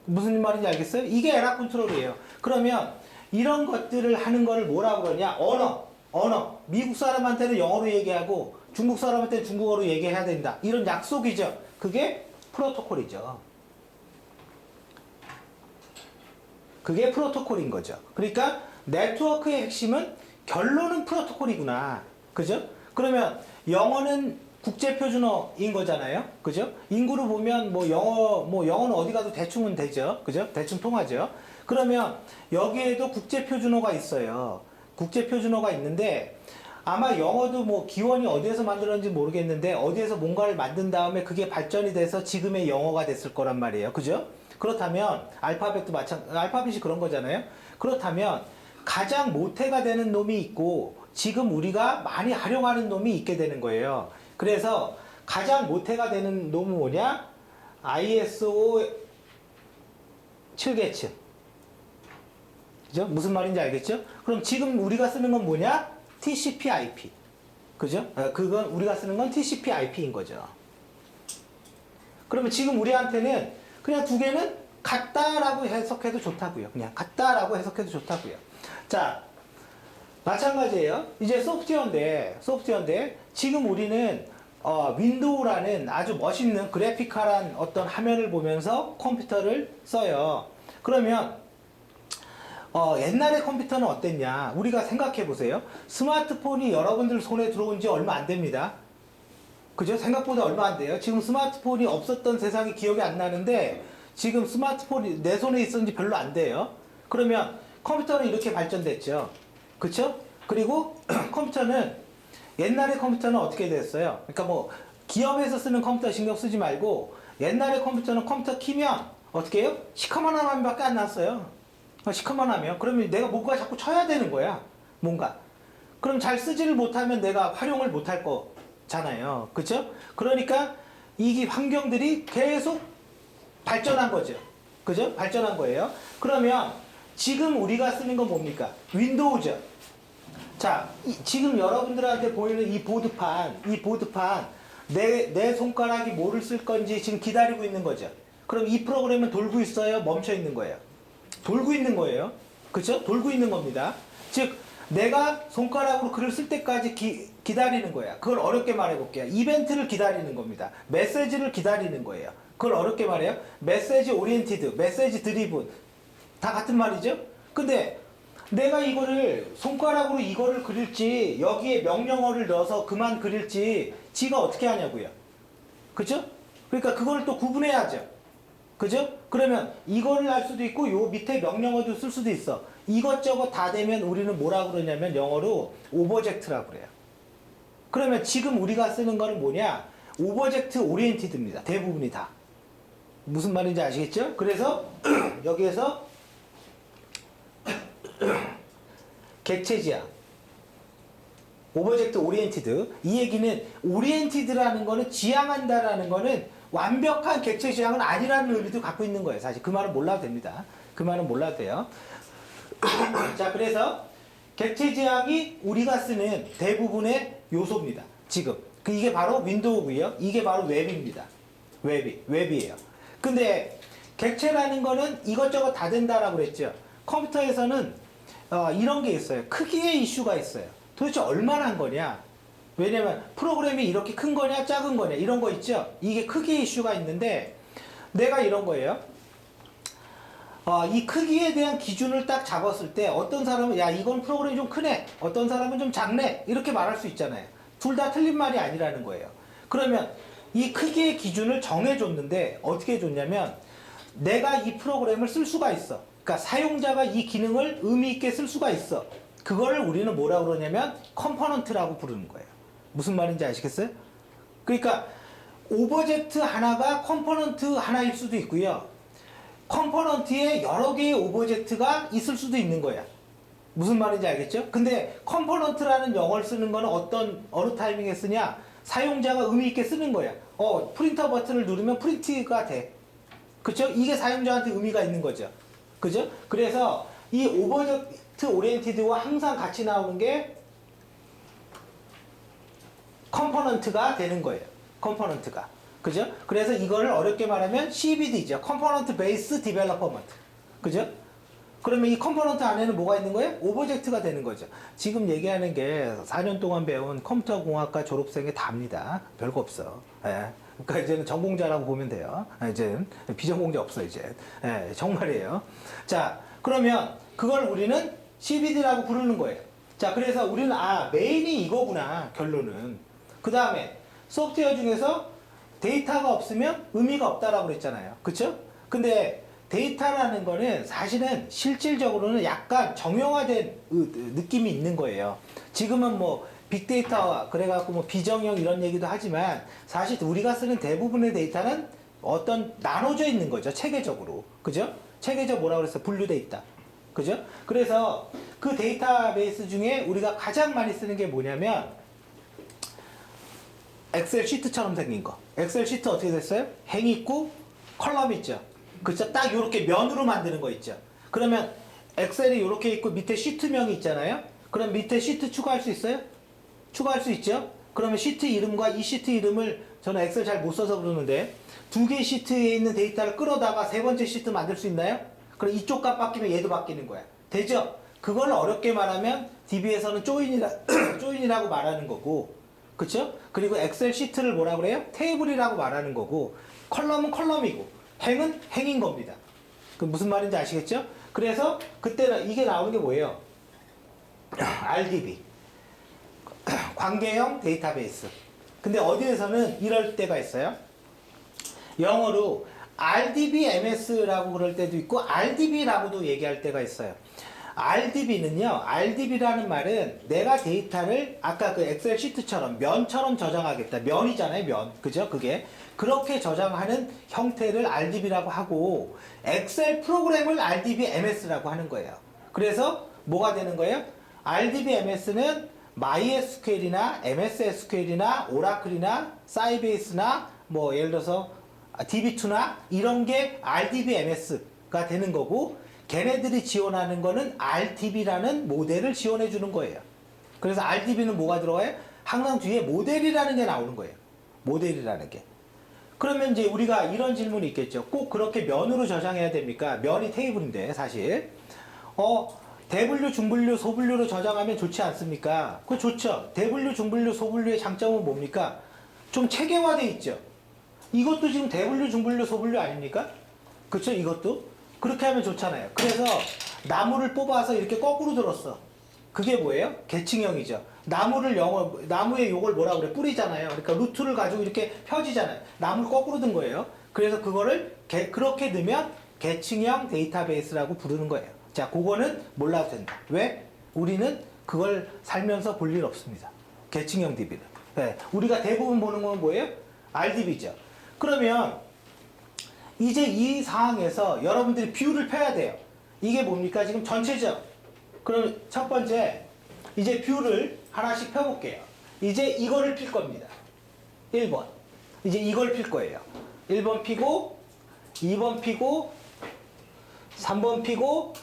무슨 말인지 알겠어요? 이게 에라 컨트롤이에요. 그러면 이런 것들을 하는 거를 뭐라고 그러냐? 언어. 미국 사람한테는 영어로 얘기하고 중국 사람한테는 중국어로 얘기해야 된다. 이런 약속이죠. 그게 프로토콜이죠. 그게 프로토콜인 거죠. 그러니까 네트워크의 핵심은 결론은 프로토콜이구나. 그죠? 그러면 영어는 국제표준어인 거잖아요. 그죠? 인구를 보면 영어는 어디 가도 대충은 되죠. 그죠? 대충 통하죠. 그러면 여기에도 국제표준어가 있어요. 국제표준어가 있는데 아마 영어도 뭐 기원이 어디에서 만들었는지 모르겠는데 어디에서 뭔가를 만든 다음에 그게 발전이 돼서 지금의 영어가 됐을 거란 말이에요. 그죠? 그렇다면 알파벳이 그런 거잖아요. 그렇다면 가장 모태가 되는 놈이 있고 지금 우리가 많이 활용하는 놈이 있게 되는 거예요. 그래서 가장 모태가 되는 놈은 뭐냐? ISO 7계층. 그죠? 무슨 말인지 알겠죠? 그럼 지금 우리가 쓰는 건 뭐냐? TCP/IP. 그죠? 그건 우리가 쓰는 건 TCP/IP인 거죠. 그러면 지금 우리한테는 그냥 두 개는 같다라고 해석해도 좋다고요. 그냥 같다라고 해석해도 좋다고요. 자, 마찬가지예요. 이제 소프트웨어인데 지금 우리는 윈도우라는 아주 멋있는 그래픽화란 어떤 화면을 보면서 컴퓨터를 써요. 그러면 옛날의 컴퓨터는 어땠냐? 우리가 생각해 보세요. 스마트폰이 여러분들 손에 들어온 지 얼마 안 됩니다. 그죠? 생각보다 얼마 안 돼요. 지금 스마트폰이 없었던 세상이 기억이 안 나는데 지금 스마트폰이 내 손에 있었는지 별로 안 돼요. 그러면 컴퓨터는 이렇게 발전됐죠. 그쵸? 그리고 컴퓨터는 옛날의 컴퓨터는 어떻게 됐어요? 그러니까 뭐 기업에서 쓰는 컴퓨터 신경 쓰지 말고 옛날의 컴퓨터는 컴퓨터 키면 어떻게 해요? 시커먼 화면밖에 안 났어요. 시커먼 화면. 그러면 내가 뭔가 자꾸 쳐야 되는 거야. 뭔가. 그럼 잘 쓰지를 못하면 내가 활용을 못할 거잖아요. 그쵸? 그러니까 이 환경들이 계속 발전한 거죠. 그죠? 발전한 거예요. 그러면 지금 우리가 쓰는 건 뭡니까? 윈도우죠. 자, 지금 여러분들한테 보이는 이 보드판, 내 손가락이 뭐를 쓸 건지 지금 기다리고 있는 거죠. 그럼 이 프로그램은 돌고 있어요? 멈춰 있는 거예요? 돌고 있는 거예요. 그쵸? 돌고 있는 겁니다. 즉, 내가 손가락으로 글을 쓸 때까지 기다리는 거야. 그걸 어렵게 말해볼게요. 이벤트를 기다리는 겁니다. 메시지를 기다리는 거예요. 그걸 어렵게 말해요. 메시지 오리엔티드, 메시지 드리븐. 다 같은 말이죠? 근데 내가 이거를 손가락으로 이거를 그릴지 여기에 명령어를 넣어서 그만 그릴지 지가 어떻게 하냐고요. 그죠? 그러니까 그걸 또 구분해야죠. 그죠? 그러면 이거를 할 수도 있고 요 밑에 명령어도 쓸 수도 있어. 이것저것 다 되면 우리는 뭐라고 그러냐면 영어로 오버젝트라고 그래요. 그러면 지금 우리가 쓰는 거는 뭐냐? 오버젝트 오리엔티드입니다. 대부분이 다. 무슨 말인지 아시겠죠? 그래서 여기에서 객체지향, 오브젝트 오리엔티드. 이 얘기는 오리엔티드라는 거는 지향한다라는 거는 완벽한 객체 지향은 아니라는 의미도 갖고 있는 거예요. 사실 그 말은 몰라도 됩니다. 그 말은 몰라도 돼요. 자, 그래서 객체 지향이 우리가 쓰는 대부분의 요소입니다. 지금 이게 바로 윈도우고요. 이게 바로 웹입니다. 웹이에요. 근데 객체라는 거는 이것저것 다 된다라고 그랬죠. 컴퓨터에서는 이런 게 있어요. 크기의 이슈가 있어요. 도대체 얼마나 한 거냐? 왜냐면 프로그램이 이렇게 큰 거냐 작은 거냐 이런 거 있죠. 이게 크기의 이슈가 있는데 내가 이런 거예요. 이 크기에 대한 기준을 딱 잡았을 때 어떤 사람은 야 이건 프로그램이 좀 크네, 어떤 사람은 좀 작네 이렇게 말할 수 있잖아요. 둘 다 틀린 말이 아니라는 거예요. 그러면 이 크기의 기준을 정해줬는데 어떻게 해줬냐면 내가 이 프로그램을 쓸 수가 있어. 그러니까 사용자가 이 기능을 의미 있게 쓸 수가 있어. 그거를 우리는 뭐라고 그러냐면 컴포넌트라고 부르는 거예요. 무슨 말인지 아시겠어요? 그러니까 오브젝트 하나가 컴포넌트 하나일 수도 있고요. 컴포넌트에 여러 개의 오브젝트가 있을 수도 있는 거야. 무슨 말인지 알겠죠? 근데 컴포넌트라는 영어를 쓰는 거는 어느 타이밍에 쓰냐? 사용자가 의미 있게 쓰는 거야. 프린터 버튼을 누르면 프린트가 돼. 그쵸? 이게 사용자한테 의미가 있는 거죠. 그죠? 그래서 이 오브젝트 오리엔티드와 항상 같이 나오는 게 컴포넌트가 되는 거예요. 컴포넌트가. 그죠? 그래서 이거를 어렵게 말하면 CBD죠. 컴포넌트 베이스 디벨로퍼먼트. 그죠? 그러면 이 컴포넌트 안에는 뭐가 있는 거예요? 오브젝트가 되는 거죠. 지금 얘기하는 게 4년 동안 배운 컴퓨터공학과 졸업생의 답니다. 별거 없어. 예. 그러니까 이제는 전공자라고 보면 돼요. 이제 비전공자 없어 이제. 예, 정말이에요. 자, 그러면 그걸 우리는 CBD라고 부르는 거예요. 자, 그래서 우리는 메인이 이거구나 결론은. 그 다음에 소프트웨어 중에서 데이터가 없으면 의미가 없다라고 그랬잖아요. 그쵸? 근데 데이터라는 거는 사실은 실질적으로는 약간 정형화된 느낌이 있는 거예요. 지금은 뭐 빅데이터 그래갖고 뭐 비정형 이런 얘기도 하지만 사실 우리가 쓰는 대부분의 데이터는 어떤 나눠져 있는 거죠. 체계적으로. 그죠? 체계적 뭐라고 그랬어? 분류돼 있다. 그죠? 그래서 그 데이터베이스 중에 우리가 가장 많이 쓰는 게 뭐냐면 엑셀 시트처럼 생긴 거. 엑셀 시트 어떻게 됐어요? 행 있고 컬럼 있죠. 그쵸? 딱 요렇게 면으로 만드는 거 있죠. 그러면 엑셀이 요렇게 있고 밑에 시트명이 있잖아요. 그럼 밑에 시트 추가할 수 있어요? 추가할 수 있죠. 그러면 시트 이름과 이 시트 이름을 저는 엑셀 잘 못 써서 그러는데 두 개 시트에 있는 데이터를 끌어다가 세 번째 시트 만들 수 있나요? 그럼 이쪽 값 바뀌면 얘도 바뀌는 거야. 되죠? 그걸 어렵게 말하면 DB에서는 조인이라고 말하는 거고, 그쵸? 그리고 엑셀 시트를 뭐라 그래요? 테이블이라고 말하는 거고, 컬럼은 컬럼이고, 행은 행인 겁니다. 그 무슨 말인지 아시겠죠? 그래서 그때는 이게 나오는 게 뭐예요? RDB. 관계형 데이터베이스. 근데 어디에서는 이럴 때가 있어요. 영어로 RDBMS라고 그럴 때도 있고 RDB라고도 얘기할 때가 있어요. RDB는요, RDB라는 말은 내가 데이터를 아까 그 엑셀 시트처럼 면처럼 저장하겠다. 면이잖아요, 면. 그죠? 그게. 그렇게 저장하는 형태를 RDB라고 하고 엑셀 프로그램을 RDBMS라고 하는 거예요. 그래서 뭐가 되는 거예요? RDBMS는 MySQL이나 MS SQL이나 오라클이나 사이베이스나 뭐 예를 들어서 DB2나 이런 게 RDBMS가 되는 거고, 걔네들이 지원하는 거는 RDB라는 모델을 지원해 주는 거예요. 그래서 RDB는 뭐가 들어가요? 항상 뒤에 모델이라는 게 나오는 거예요. 모델이라는 게. 그러면 이제 우리가 이런 질문이 있겠죠. 꼭 그렇게 면으로 저장해야 됩니까? 면이 테이블인데 사실 대분류, 중분류, 소분류로 저장하면 좋지 않습니까? 그거 좋죠. 대분류, 중분류, 소분류의 장점은 뭡니까? 좀 체계화돼 있죠. 이것도 지금 대분류, 중분류, 소분류 아닙니까? 그렇죠? 이것도 그렇게 하면 좋잖아요. 그래서 나무를 뽑아서 이렇게 거꾸로 들었어. 그게 뭐예요? 계층형이죠. 나무의 요걸 뭐라 그래? 뿌리잖아요. 그러니까 루트를 가지고 이렇게 펴지잖아요. 나무를 거꾸로 든 거예요. 그래서 그거를 그렇게 넣으면 계층형 데이터베이스라고 부르는 거예요. 자, 그거는 몰라도 된다. 왜? 우리는 그걸 살면서 볼 일 없습니다. 계층형 DB는. 네. 우리가 대부분 보는 건 뭐예요? RDB죠. 그러면 이제 이 상황에서 여러분들이 뷰를 펴야 돼요. 이게 뭡니까? 지금 전체죠. 그럼 첫 번째, 이제 뷰를 하나씩 펴볼게요. 이제 이거를 필 겁니다. 1번. 이제 이걸 필 거예요. 1번 피고, 2번 피고, 3번 피고,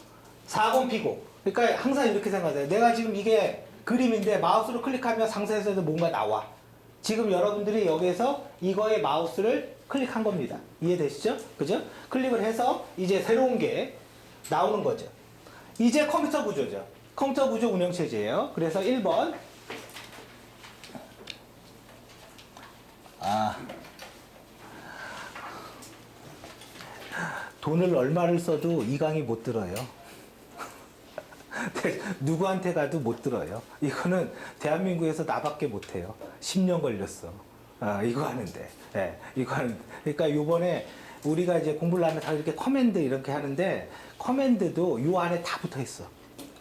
4번 피고. 그러니까 항상 이렇게 생각하세요. 내가 지금 이게 그림인데 마우스로 클릭하면 상세에서도 뭔가 나와. 지금 여러분들이 여기에서 이거에 마우스를 클릭한 겁니다. 이해되시죠? 그죠? 클릭을 해서 이제 새로운 게 나오는 거죠. 이제 컴퓨터 구조죠. 컴퓨터 구조 운영체제예요. 그래서 1번. 돈을 얼마를 써도 이 강의 못 들어요. 누구한테 가도 못 들어요. 이거는 대한민국에서 나밖에 못 해요. 10년 걸렸어. 이거 하는데. 네, 이거 하는데. 그러니까 요번에 우리가 이제 공부를 하면 다 이렇게 커맨드 이렇게 하는데, 커맨드도 요 안에 다 붙어 있어.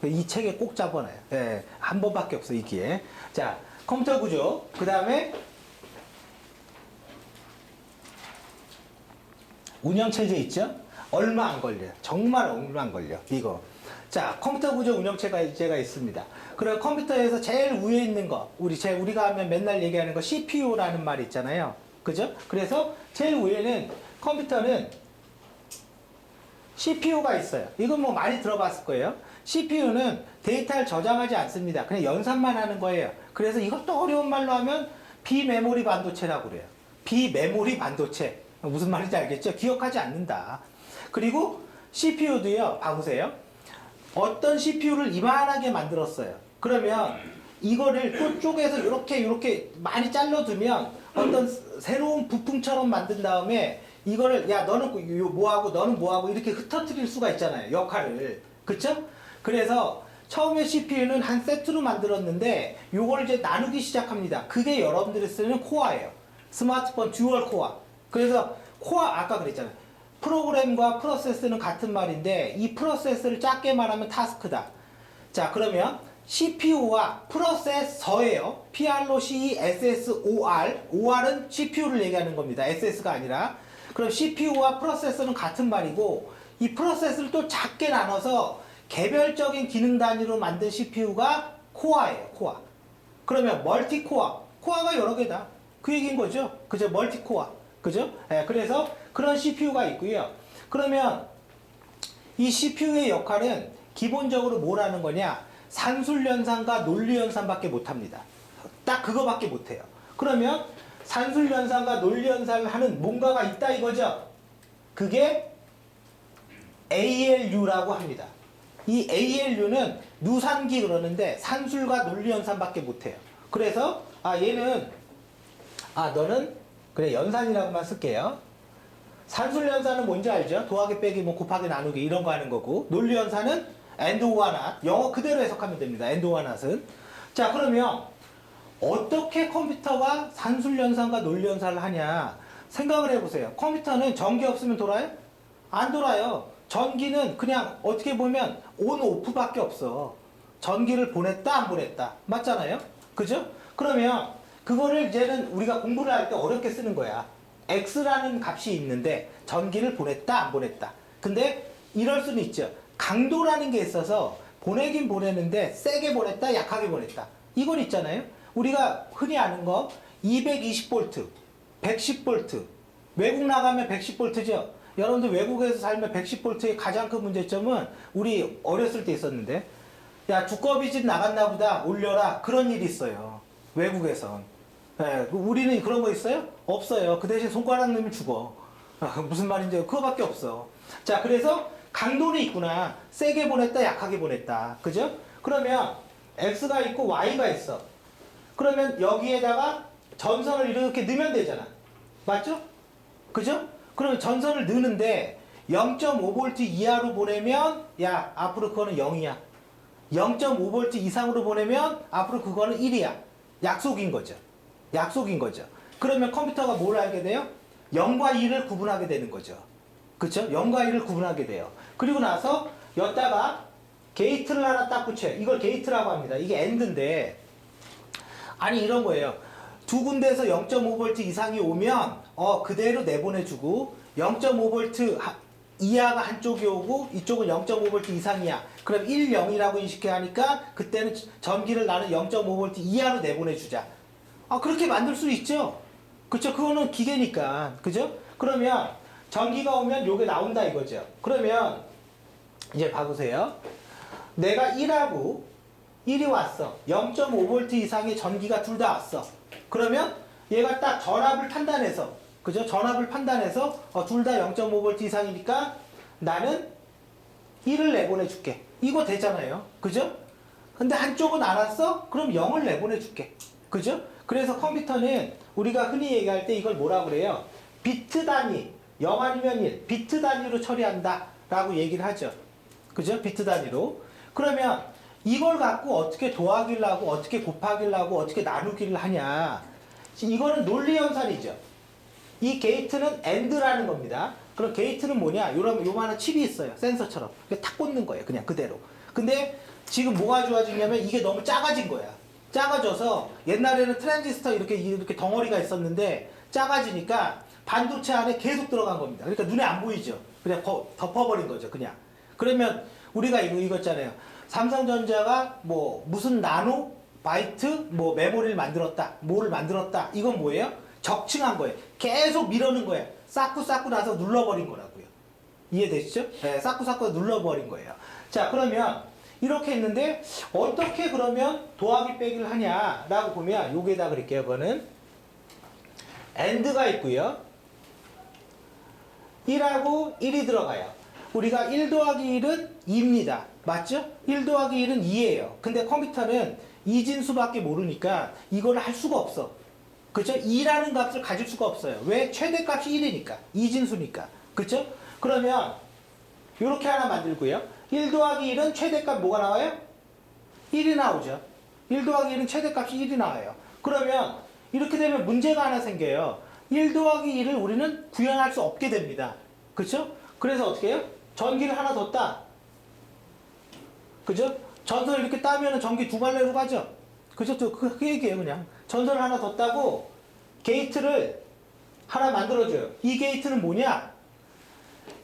이 책에 꼭 잡아놔요. 네, 한 번밖에 없어, 이기에. 자, 컴퓨터 구조. 그 다음에 운영체제 있죠? 얼마 안 걸려요. 정말 얼마 안 걸려. 이거. 자, 컴퓨터 구조 운영체제가 있습니다. 그럼 컴퓨터에서 제일 위에 있는 거, 우리가 하면 맨날 얘기하는 거 CPU라는 말 있잖아요. 그죠? 그래서 제일 위에는 컴퓨터는 CPU가 있어요. 이건 뭐 많이 들어봤을 거예요. CPU는 데이터를 저장하지 않습니다. 그냥 연산만 하는 거예요. 그래서 이것도 어려운 말로 하면 비메모리 반도체라고 그래요. 비메모리 반도체. 무슨 말인지 알겠죠? 기억하지 않는다. 그리고 CPU도요, 봐보세요. 어떤 CPU를 이만하게 만들었어요. 그러면 이거를 또 쪼개서 이렇게 많이 잘라두면 어떤 새로운 부품처럼 만든 다음에 이거를 야 너는 뭐하고 너는 뭐하고 이렇게 흩어뜨릴 수가 있잖아요. 역할을. 그쵸? 그래서 처음에 CPU는 한 세트로 만들었는데 요걸 이제 나누기 시작합니다. 그게 여러분들이 쓰는 코어예요. 스마트폰 듀얼 코어. 그래서 코어 아까 그랬잖아요. 프로그램과 프로세스는 같은 말인데 이 프로세스를 작게 말하면 타스크다. 자, 그러면 CPU와 프로세서예요. PROCESSOR. OR은 CPU를 얘기하는 겁니다. SS가 아니라. 그럼 CPU와 프로세서는 같은 말이고 이 프로세스를 또 작게 나눠서 개별적인 기능 단위로 만든 CPU가 코어예요. 코어. 그러면 멀티코어. 코어가 여러 개다. 그 얘기인 거죠. 그죠? 멀티코어. 그죠? 네, 그래서 그런 CPU가 있고요. 그러면 이 CPU의 역할은 기본적으로 뭘 하는 거냐? 산술연산과 논리연산밖에 못합니다. 딱 그거밖에 못해요. 그러면 산술연산과 논리연산을 하는 뭔가가 있다 이거죠? 그게 ALU라고 합니다. 이 ALU는 누산기 그러는데 산술과 논리연산밖에 못해요. 그래서 너는 그래 연산이라고만 쓸게요. 산술연산은 뭔지 알죠? 더하기 빼기 뭐 곱하기 나누기 이런 거 하는 거고, 논리연산은 and or not, 영어 그대로 해석하면 됩니다. and or not은. 자, 그러면 어떻게 컴퓨터가 산술연산과 논리연산을 하냐 생각을 해보세요. 컴퓨터는 전기 없으면 돌아요? 안 돌아요. 전기는 그냥 어떻게 보면 온 오프밖에 없어. 전기를 보냈다 안 보냈다 맞잖아요. 그죠? 그러면 그거를 이제는 우리가 공부를 할 때 어렵게 쓰는 거야. X라는 값이 있는데 전기를 보냈다 안 보냈다. 근데 이럴 수는 있죠. 강도라는 게 있어서 보내긴 보내는데 세게 보냈다 약하게 보냈다. 이건 있잖아요. 우리가 흔히 아는 거 220V, 110V. 외국 나가면 110V죠. 여러분들 외국에서 살면 110V의 가장 큰 문제점은 우리 어렸을 때 있었는데, 야, 두꺼비 집 나갔나 보다, 올려라. 그런 일이 있어요. 외국에선. 예, 우리는 그런 거 있어요? 없어요. 그 대신 손가락 넣으면 죽어. 무슨 말인지 그거밖에 없어. 자, 그래서 강도는 있구나. 세게 보냈다, 약하게 보냈다. 그죠? 그러면 X가 있고 Y가 있어. 그러면 여기에다가 전선을 이렇게 넣으면 되잖아. 맞죠? 그죠? 그러면 전선을 넣는데 0.5V 이하로 보내면 야, 앞으로 그거는 0이야. 0.5V 이상으로 보내면 앞으로 그거는 1이야. 약속인 거죠. 약속인 거죠. 그러면 컴퓨터가 뭘 알게 돼요? 0과 2를 구분하게 되는 거죠. 그쵸? 0과 2를 구분하게 돼요. 그리고 나서 여기다가 게이트를 하나 딱 붙여요. 이걸 게이트라고 합니다. 이게 AND인데, 아니 이런 거예요. 두 군데에서 0.5V 이상이 오면 그대로 내보내주고 0.5V 이하가 한쪽이 오고 이쪽은 0.5V 이상이야. 그럼 1, 0이라고 인식해야 하니까 그때는 전기를 나는 0.5V 이하로 내보내주자. 그렇게 만들 수 있죠. 그쵸? 그거는 기계니까. 그죠? 그러면 전기가 오면 요게 나온다 이거죠. 그러면 이제 봐보세요. 내가 1하고 1이 왔어. 0.5V 이상의 전기가 둘 다 왔어. 그러면 얘가 딱 전압을 판단해서, 그죠? 전압을 판단해서 둘 다 0.5V 이상이니까 나는 1을 내보내 줄게. 이거 되잖아요. 그죠? 근데 한쪽은 안 왔어? 그럼 0을 내보내 줄게. 그죠? 그래서 컴퓨터는 우리가 흔히 얘기할 때 이걸 뭐라고 그래요? 비트 단위, 0 아니면 1, 비트 단위로 처리한다 라고 얘기를 하죠. 그죠? 비트 단위로. 그러면 이걸 갖고 어떻게 더하기를 하고 어떻게 곱하기를 하고 어떻게 나누기를 하냐. 이거는 논리 연산이죠. 이 게이트는 AND라는 겁니다. 그럼 게이트는 뭐냐? 요만한 칩이 있어요. 센서처럼. 탁 꽂는 거예요. 그냥 그대로. 근데 지금 뭐가 좋아지냐면 이게 너무 작아진 거야. 작아져서 옛날에는 트랜지스터 이렇게 덩어리가 있었는데 작아지니까 반도체 안에 계속 들어간 겁니다. 그러니까 눈에 안 보이죠. 그냥 덮어버린 거죠. 그냥. 그러면 우리가 이거 있잖아요. 삼성전자가 뭐 무슨 나노 바이트 뭐 메모리를 만들었다. 뭐를 만들었다. 이건 뭐예요? 적층한 거예요. 계속 밀어넣은 거예요. 쌓고 나서 눌러버린 거라고요. 이해되시죠? 네, 쌓고 눌러버린 거예요. 자, 그러면 이렇게 했는데 어떻게 그러면 더하기 빼기를 하냐라고 보면 여기에다 그릴게요. 그거는 AND가 있고요. 1하고 1이 들어가요. 우리가 1 더하기 1은 2입니다. 맞죠? 1 더하기 1은 2예요. 근데 컴퓨터는 이진수밖에 모르니까 이걸 할 수가 없어. 그죠? 2라는 값을 가질 수가 없어요. 왜? 최대값이 1이니까. 이진수니까. 그죠? 그러면 이렇게 하나 만들고요. 1 더하기 1은 최대값 뭐가 나와요? 1이 나오죠. 1 더하기 1은 최대값이 1이 나와요. 그러면 이렇게 되면 문제가 하나 생겨요. 1 더하기 1을 우리는 구현할 수 없게 됩니다. 그쵸? 그래서 어떻게 해요? 전기를 하나 더 따. 그죠? 전선을 이렇게 따면 전기 두 갈래로 가죠? 그죠? 그 얘기예요, 그냥. 전선을 하나 더 따고 게이트를 하나 만들어줘요. 이 게이트는 뭐냐?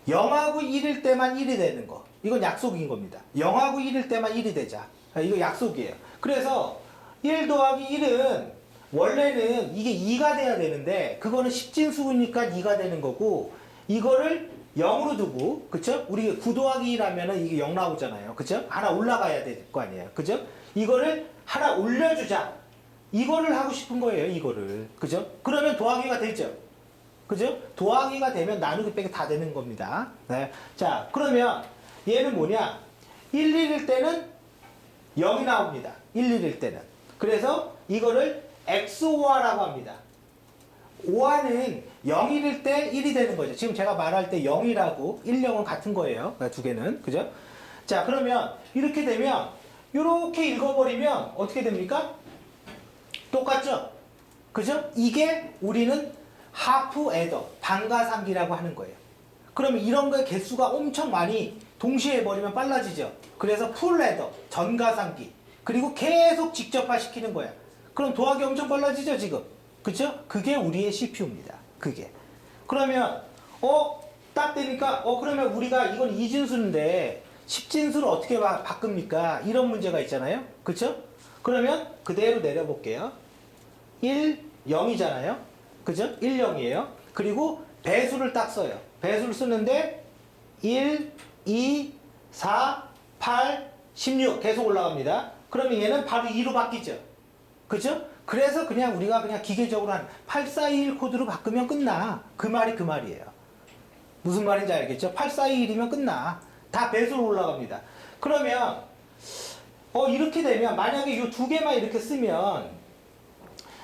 0하고 1일 때만 1이 되는 거. 이건 약속인 겁니다. 0하고 1일 때만 1이 되자. 이거 약속이에요. 그래서 1 더하기 1은 원래는 이게 2가 돼야 되는데 그거는 10진수니까 2가 되는 거고 이거를 0으로 두고 그쵸? 우리 9 더하기 1 하면은 이게 0 나오잖아요. 그쵸? 하나 올라가야 될 거 아니에요. 그죠? 이거를 하나 올려주자. 이거를 하고 싶은 거예요. 이거를. 그죠? 그러면 더하기가 되죠. 그죠? 더하기가 되면 나누기 빼기 다 되는 겁니다. 네. 자, 그러면 얘는 뭐냐? 1, 1일 때는 0이 나옵니다. 1, 1일 때는. 그래서 이거를 XOR라고 합니다. OR은 0일일 때 1이 되는 거죠. 지금 제가 말할 때 0이라고 1, 0은 같은 거예요. 두 개는. 그죠? 자, 그러면 이렇게 되면 이렇게 읽어버리면 어떻게 됩니까? 똑같죠? 그죠? 이게 우리는 하프 애더, 반가상기라고 하는 거예요. 그러면 이런 거의 개수가 엄청 많이 동시에 해버리면 빨라지죠. 그래서 풀 애더, 전가상기. 그리고 계속 직접화 시키는 거야. 그럼 더하기 엄청 빨라지죠, 지금? 그죠? 그게 우리의 CPU입니다. 그게. 그러면, 딱 되니까, 그러면 우리가 이건 이진수인데, 10진수를 어떻게 바꿉니까? 이런 문제가 있잖아요. 그쵸? 그러면 그대로 내려볼게요. 1, 0이잖아요. 그죠? 1, 0이에요. 그리고 배수를 딱 써요. 배수를 쓰는데 1, 2, 4, 8, 16 계속 올라갑니다. 그러면 얘는 바로 2로 바뀌죠. 그죠? 그래서 그냥 우리가 그냥 기계적으로 한 8421 코드로 바꾸면 끝나. 그 말이 그 말이에요. 무슨 말인지 알겠죠? 8421이면 끝나. 다 배수로 올라갑니다. 그러면 이렇게 되면 만약에 이 두 개만 이렇게 쓰면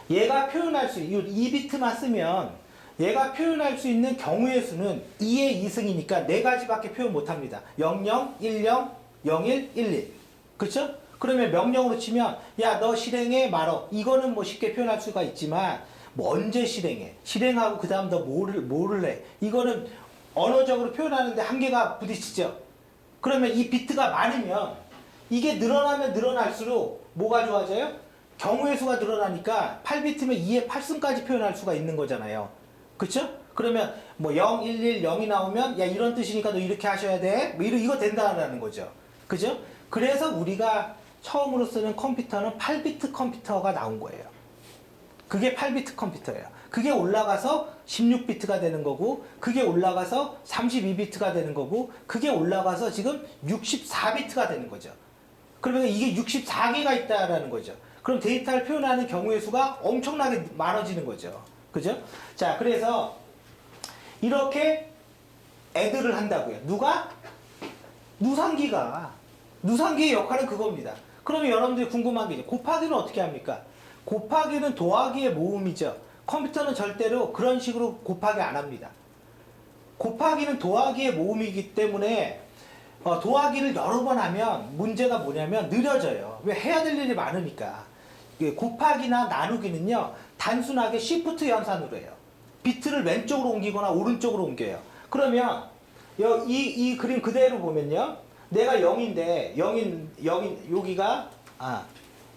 얘가 표현할 수 있는 이 비트만 쓰면 얘가 표현할 수 있는 경우의 수는 2의 2승이니까 4가지밖에 표현 못합니다. 00, 10, 01, 11. 그쵸? 그러면 명령으로 치면 야 너 실행해 말어. 이거는 뭐 쉽게 표현할 수가 있지만 뭐 언제 실행해? 실행하고 그 다음 너 뭐를 해? 이거는 언어적으로 표현하는데 한계가 부딪히죠. 그러면 이 비트가 많으면 이게 늘어나면 늘어날수록 뭐가 좋아져요? 경우의 수가 늘어나니까 8비트면 2의 8승까지 표현할 수가 있는 거잖아요. 그쵸? 그러면 뭐 0, 1, 1, 0이 나오면 야 이런 뜻이니까 너 이렇게 하셔야 돼. 뭐 이거 된다는 거죠. 그죠? 그래서 우리가 처음으로 쓰는 컴퓨터는 8비트 컴퓨터가 나온 거예요. 그게 8비트 컴퓨터예요. 그게 올라가서 16비트가 되는 거고 그게 올라가서 32비트가 되는 거고 그게 올라가서 지금 64비트가 되는 거죠. 그러면 이게 64개가 있다라는 거죠. 그럼 데이터를 표현하는 경우의 수가 엄청나게 많아지는 거죠. 그죠? 자, 그래서 이렇게 애들을 한다고요. 누가? 누상기의 역할은 그겁니다. 그러면 여러분들이 궁금한 게 곱하기는 어떻게 합니까? 곱하기는 더하기의 모음이죠. 컴퓨터는 절대로 그런 식으로 곱하기 안 합니다. 곱하기는 더하기의 모음이기 때문에 더하기를 여러 번 하면 문제가 뭐냐면 느려져요. 왜? 해야 될 일이 많으니까. 곱하기나 나누기는요 단순하게 시프트 연산으로 해요. 비트를 왼쪽으로 옮기거나 오른쪽으로 옮겨요. 그러면 이 그림 그대로 보면요 내가 0인데 0인 여기가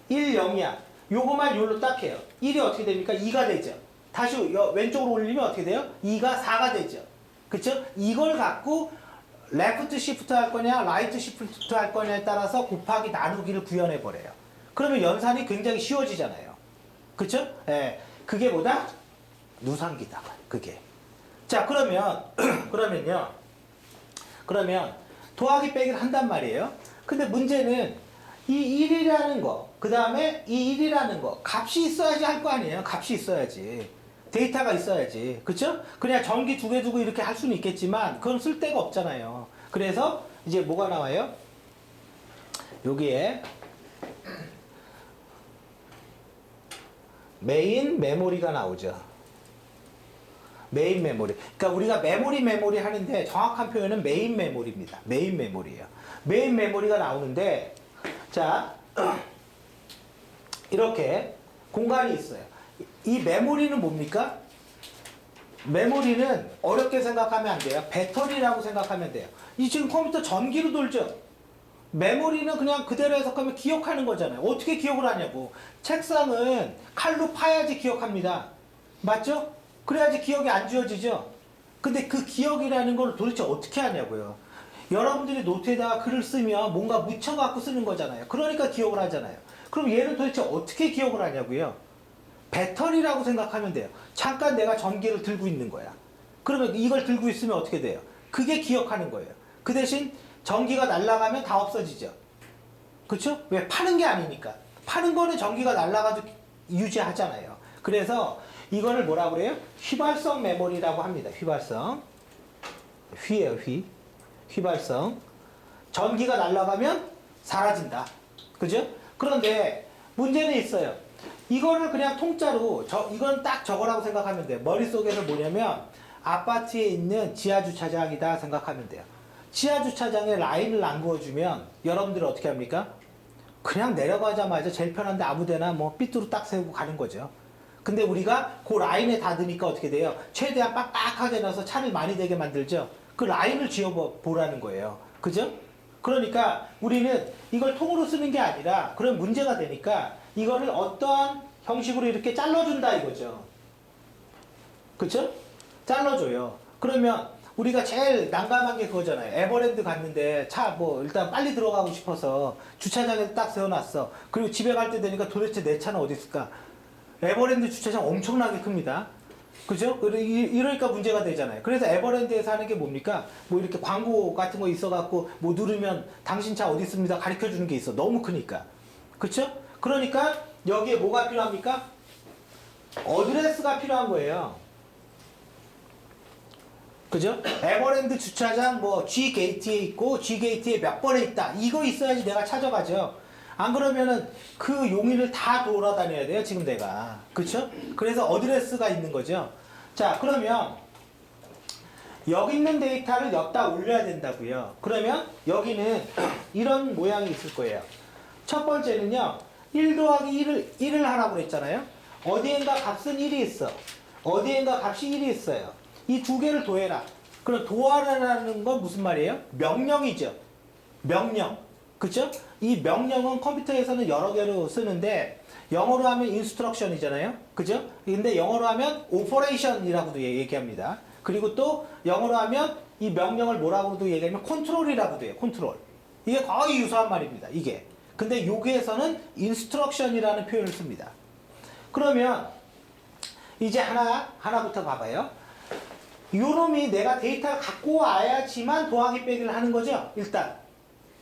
1, 0이야. 요거만 요로 딱 해요. 1이 어떻게 됩니까? 2가 되죠. 다시 왼쪽으로 올리면 어떻게 돼요? 2가 4가 되죠. 그쵸? 이걸 갖고 레프트 시프트 할 거냐 라이트 시프트 할 거냐에 따라서 곱하기 나누기를 구현해 버려요. 그러면 연산이 굉장히 쉬워지잖아요. 그쵸? 예. 그게 뭐다? 누상기다. 그게. 자, 그러면 더하기 빼기를 한단 말이에요. 근데 문제는 이 1이라는 거, 그 다음에 이 1이라는 거, 값이 있어야지 할 거 아니에요. 값이 있어야지. 데이터가 있어야지. 그쵸? 그냥 전기 두 개 두고 이렇게 할 수는 있겠지만, 그건 쓸 데가 없잖아요. 그래서 이제 뭐가 나와요? 여기에 메인 메모리가 나오죠. 메인 메모리. 그러니까 우리가 메모리 하는데 정확한 표현은 메인 메모리입니다. 메인 메모리예요. 메인 메모리가 나오는데 자 이렇게 공간이 있어요. 이 메모리는 뭡니까? 메모리는 어렵게 생각하면 안 돼요. 배터리라고 생각하면 돼요. 이 지금 컴퓨터 전기로 돌죠. 메모리는 그냥 그대로 해석하면 기억하는 거잖아요. 어떻게 기억을 하냐고. 책상은 칼로 파야지 기억합니다. 맞죠? 그래야지 기억이 안 지워지죠. 근데 그 기억이라는 걸 도대체 어떻게 하냐고요. 여러분들이 노트에다가 글을 쓰면 뭔가 묻혀갖고 쓰는 거잖아요. 그러니까 기억을 하잖아요. 그럼 얘는 도대체 어떻게 기억을 하냐고요. 배터리라고 생각하면 돼요. 잠깐 내가 전기를 들고 있는 거야. 그러면 이걸 들고 있으면 어떻게 돼요? 그게 기억하는 거예요. 그 대신 전기가 날아가면 다 없어지죠. 그쵸? 왜? 파는 게 아니니까. 파는 거는 전기가 날아가도 유지하잖아요. 그래서 이거를 뭐라고 그래요? 휘발성 메모리라고 합니다. 휘발성. 휘예요, 휘. 휘발성. 전기가 날아가면 사라진다. 그죠? 그런데 문제는 있어요. 이거를 그냥 통짜로 이건 딱 저거라고 생각하면 돼요. 머릿속에는 뭐냐면 아파트에 있는 지하주차장이다 생각하면 돼요. 지하주차장에 라인을 안 그어주면 여러분들은 어떻게 합니까? 그냥 내려가자마자 제일 편한데 아무데나 뭐 삐뚤어 딱 세우고 가는 거죠. 근데 우리가 그 라인에 닫으니까 어떻게 돼요? 최대한 빡빡하게 넣어서 차를 많이 되게 만들죠. 그 라인을 지어보라는 거예요. 그죠? 그러니까 우리는 이걸 통으로 쓰는 게 아니라 그런 문제가 되니까 이거를 어떠한 형식으로 이렇게 잘라준다 이거죠. 그쵸? 잘라줘요. 그러면 우리가 제일 난감한 게 그거잖아요. 에버랜드 갔는데 차 뭐 일단 빨리 들어가고 싶어서 주차장에 딱 세워놨어. 그리고 집에 갈 때 되니까 도대체 내 차는 어디 있을까? 에버랜드 주차장 엄청나게 큽니다. 그죠? 이러니까 문제가 되잖아요. 그래서 에버랜드에서 하는 게 뭡니까? 뭐 이렇게 광고 같은 거 있어갖고 뭐 누르면 당신 차 어디 있습니다. 가르쳐 주는 게 있어. 너무 크니까. 그쵸? 그러니까 여기에 뭐가 필요합니까? 어드레스가 필요한 거예요. 그죠? 에버랜드 주차장 뭐 G 게이트에 있고 G 게이트에 몇 번에 있다. 이거 있어야지 내가 찾아가죠. 안 그러면은 그 용인을 다 돌아다녀야 돼요. 지금 내가. 그쵸? 그래서 어드레스가 있는 거죠. 자, 그러면 여기 있는 데이터를 여기다 올려야 된다고요. 그러면 여기는 이런 모양이 있을 거예요. 첫 번째는요. 1 더하기 1을 하라고 그랬잖아요. 어디엔가 값은 1이 있어. 어디엔가 값이 1이 있어요. 이 두 개를 더해라. 그럼 더하라는 건 무슨 말이에요? 명령이죠. 명령. 그쵸? 이 명령은 컴퓨터에서는 여러 개로 쓰는데 영어로 하면 instruction이잖아요. 그죠? 근데 영어로 하면 operation이라고도 얘기합니다. 그리고 또 영어로 하면 이 명령을 뭐라고도 얘기하면 control이라고도 해요. control. 이게 거의 유사한 말입니다. 이게. 근데 여기에서는 instruction이라는 표현을 씁니다. 그러면 이제 하나부터 봐봐요. 요놈이 내가 데이터를 갖고 와야지만 더하기 빼기를 하는 거죠. 일단.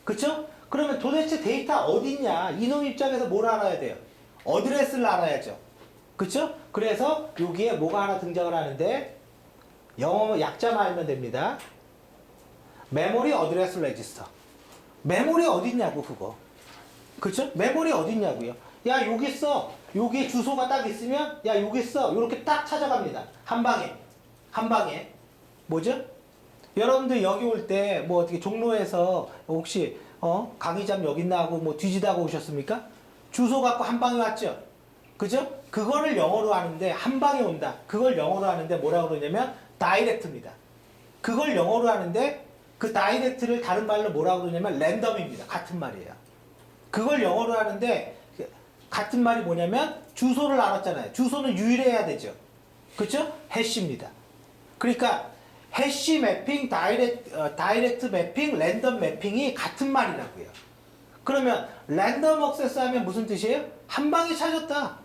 그쵸? 그러면 도대체 데이터 어딨냐? 이놈 입장에서 뭘 알아야 돼요? 어드레스를 알아야죠. 그쵸? 그래서 여기에 뭐가 하나 등장을 하는데 영어 약자만 알면 됩니다. 메모리 어드레스 레지스터. 메모리 어딨냐고 그거. 그쵸? 메모리 어딨냐고요. 야 여기 있어. 여기 주소가 딱 있으면 야 여기 있어. 이렇게 딱 찾아갑니다. 한 방에. 한 방에. 뭐죠? 여러분들 여기 올 때 뭐 어떻게 종로에서 혹시 강의점 여기 있나 하고 뭐 뒤지다가 오셨습니까? 주소 갖고 한 방에 왔죠? 그죠? 그거를 영어로 하는데 한 방에 온다. 그걸 영어로 하는데 뭐라고 그러냐면 다이렉트입니다. 그걸 영어로 하는데 그 다이렉트를 다른 말로 뭐라고 그러냐면 랜덤입니다. 같은 말이에요. 그걸 영어로 하는데 같은 말이 뭐냐면 주소를 알았잖아요. 주소는 유일해야 되죠. 그죠? 해시입니다. 그러니까 해시 매핑, 다이렉트 매핑, 랜덤 매핑이 같은 말이라고요. 그러면 랜덤 액세스 하면 무슨 뜻이에요? 한 방에 찾았다.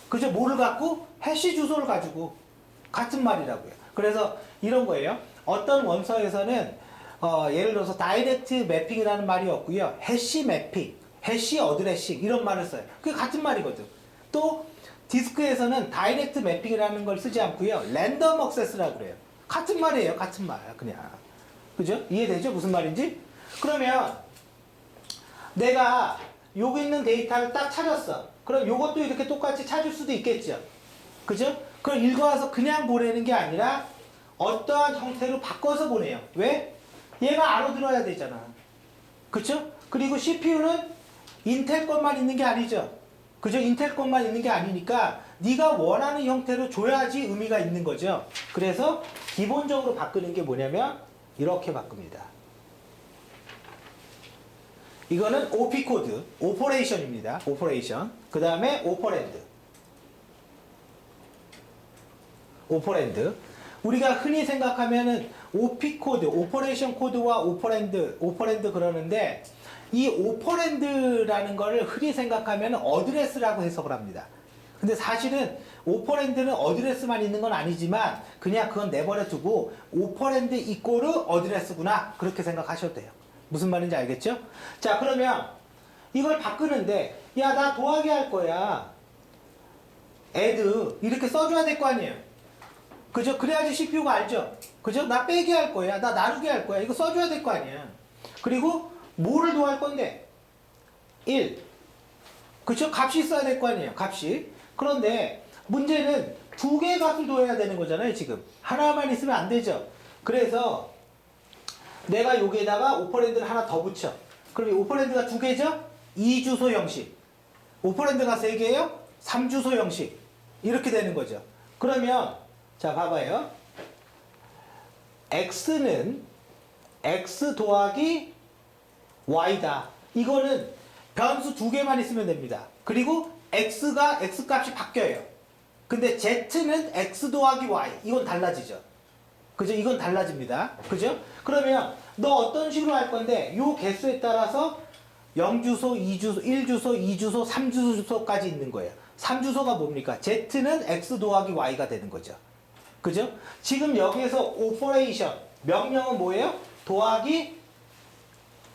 그죠? 뭐를 갖고? 해시 주소를 가지고 같은 말이라고요. 그래서 이런 거예요. 어떤 원서에서는 예를 들어서 다이렉트 매핑이라는 말이 없고요. 해시 매핑, 해시 어드레싱 이런 말을 써요. 그게 같은 말이거든. 또 디스크에서는 다이렉트 매핑이라는 걸 쓰지 않고요. 랜덤 액세스라고 그래요. 같은 말이에요. 같은 말. 그냥. 그죠? 이해되죠? 무슨 말인지? 그러면 내가 여기 있는 데이터를 딱 찾았어. 그럼 이것도 이렇게 똑같이 찾을 수도 있겠죠. 그죠? 그럼 읽어와서 그냥 보내는 게 아니라 어떠한 형태로 바꿔서 보내요. 왜? 얘가 알아들어야 되잖아. 그쵸? 그리고 CPU는 인텔 것만 있는 게 아니죠. 그죠? 인텔 것만 있는 게 아니니까 네가 원하는 형태로 줘야지 의미가 있는 거죠. 그래서 기본적으로 바꾸는 게 뭐냐면 이렇게 바꿉니다. 이거는 OP 코드, 오퍼레이션입니다. 오퍼레이션. 그 다음에 오퍼랜드. 오퍼랜드. 우리가 흔히 생각하면은 OP 코드, 오퍼레이션 코드와 오퍼랜드 그러는데 이 오퍼랜드라는 거를 흔히 생각하면 어드레스라고 해석을 합니다. 근데 사실은 오퍼랜드는 어드레스만 있는 건 아니지만 그냥 그건 내버려 두고 오퍼랜드 이꼬르 어드레스구나 그렇게 생각하셔도 돼요. 무슨 말인지 알겠죠? 자, 그러면 이걸 바꾸는데 야, 나 더하기 할 거야. add 이렇게 써줘야 될 거 아니에요. 그죠? 그래야지 CPU가 알죠? 그죠? 나 빼기 할 거야. 나 나누기 할 거야. 이거 써줘야 될 거 아니야. 그리고 뭐를 더할 건데? 1. 그쵸? 값이 있어야 될 거 아니에요. 값이. 그런데 문제는 두 개의 값을 더해야 되는 거잖아요. 지금. 하나만 있으면 안 되죠. 그래서 내가 여기에다가 오퍼랜드를 하나 더 붙여. 그럼 이 오퍼랜드가 두 개죠? 2주소 형식. 오퍼랜드가 세 개예요? 3주소 형식. 이렇게 되는 거죠. 그러면 자, 봐봐요. x는 x 더하기 y다. 이거는 변수 두 개만 있으면 됩니다. 그리고 x가 x 값이 바뀌어요. 근데 z는 x 더하기 y. 이건 달라지죠. 그죠? 이건 달라집니다. 그죠? 그러면 너 어떤 식으로 할 건데 요 개수에 따라서 0주소, 2주소, 1주소, 2주소, 3주소까지 있는 거예요. 3주소가 뭡니까? Z는 X 더하기 Y가 되는 거죠. 그죠? 지금 여기에서 오퍼레이션, 명령은 뭐예요? 더하기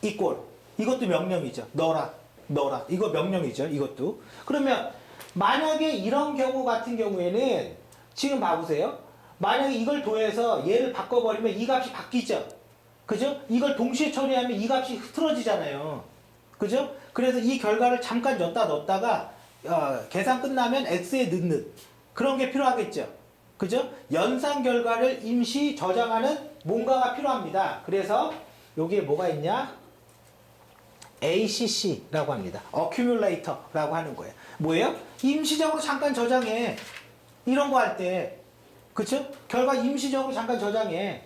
equal. 이것도 명령이죠. 넣어라. 이거 명령이죠. 이것도. 그러면 만약에 이런 경우 같은 경우에는 지금 봐보세요. 만약에 이걸 더해서 얘를 바꿔버리면 이 값이 바뀌죠. 그죠? 이걸 동시에 처리하면 이 값이 흐트러지잖아요. 그죠? 그래서 이 결과를 잠깐 넣었다가 계산 끝나면 x에 넣는 그런 게 필요하겠죠. 그죠? 연산 결과를 임시 저장하는 뭔가가 필요합니다. 그래서 여기에 뭐가 있냐? ACC라고 합니다. Accumulator라고 하는 거예요. 뭐예요? 임시적으로 잠깐 저장해. 이런 거 할 때. 그쵸? 결과 임시적으로 잠깐 저장해.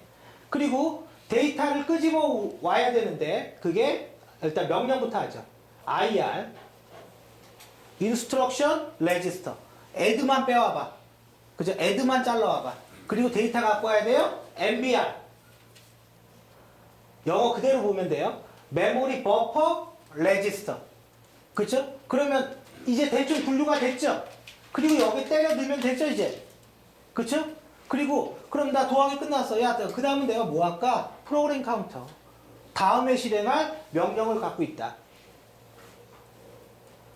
그리고 데이터를 끄집어 와야 되는데 그게 일단 명령부터 하죠. IR Instruction Register add만 빼와봐. 그죠? add만 잘라와봐. 그리고 데이터 갖고 와야 돼요. MBR 영어 그대로 보면 돼요. Memory Buffer Register. 그쵸? 그러면 이제 대충 분류가 됐죠? 그리고 여기 때려 넣으면 됐죠 이제? 그쵸? 그리고 그럼 나 도항이 끝났어. 야, 그 다음은 내가 뭐 할까? 프로그램 카운터. 다음에 실행할 명령을 갖고 있다.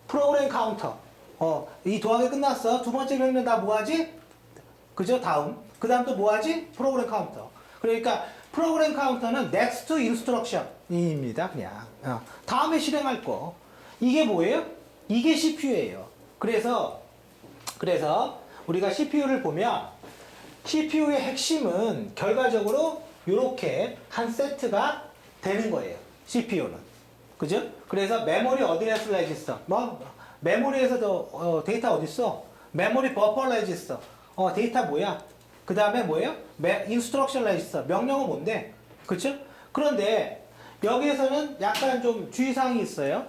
프로그램 카운터. 이 도항이 끝났어. 두 번째 명령 나 뭐 하지? 그죠? 다음. 그 다음 또 뭐 하지? 프로그램 카운터. 그러니까 프로그램 카운터는 next instruction입니다. 그냥. 다음에 실행할 거. 이게 뭐예요? 이게 CPU예요. 그래서 우리가 CPU를 보면 CPU의 핵심은 결과적으로 이렇게 한 세트가 되는 거예요. CPU는. 그죠? 그래서 메모리 어드레스 레지스터. 메모리에서도 데이터 어디 있어? 메모리 버퍼 레지스터. 데이터 뭐야? 그 다음에 뭐예요? 인스트럭션 레지스터. 명령은 뭔데? 그쵸? 그런데 여기에서는 약간 좀 주의사항이 있어요.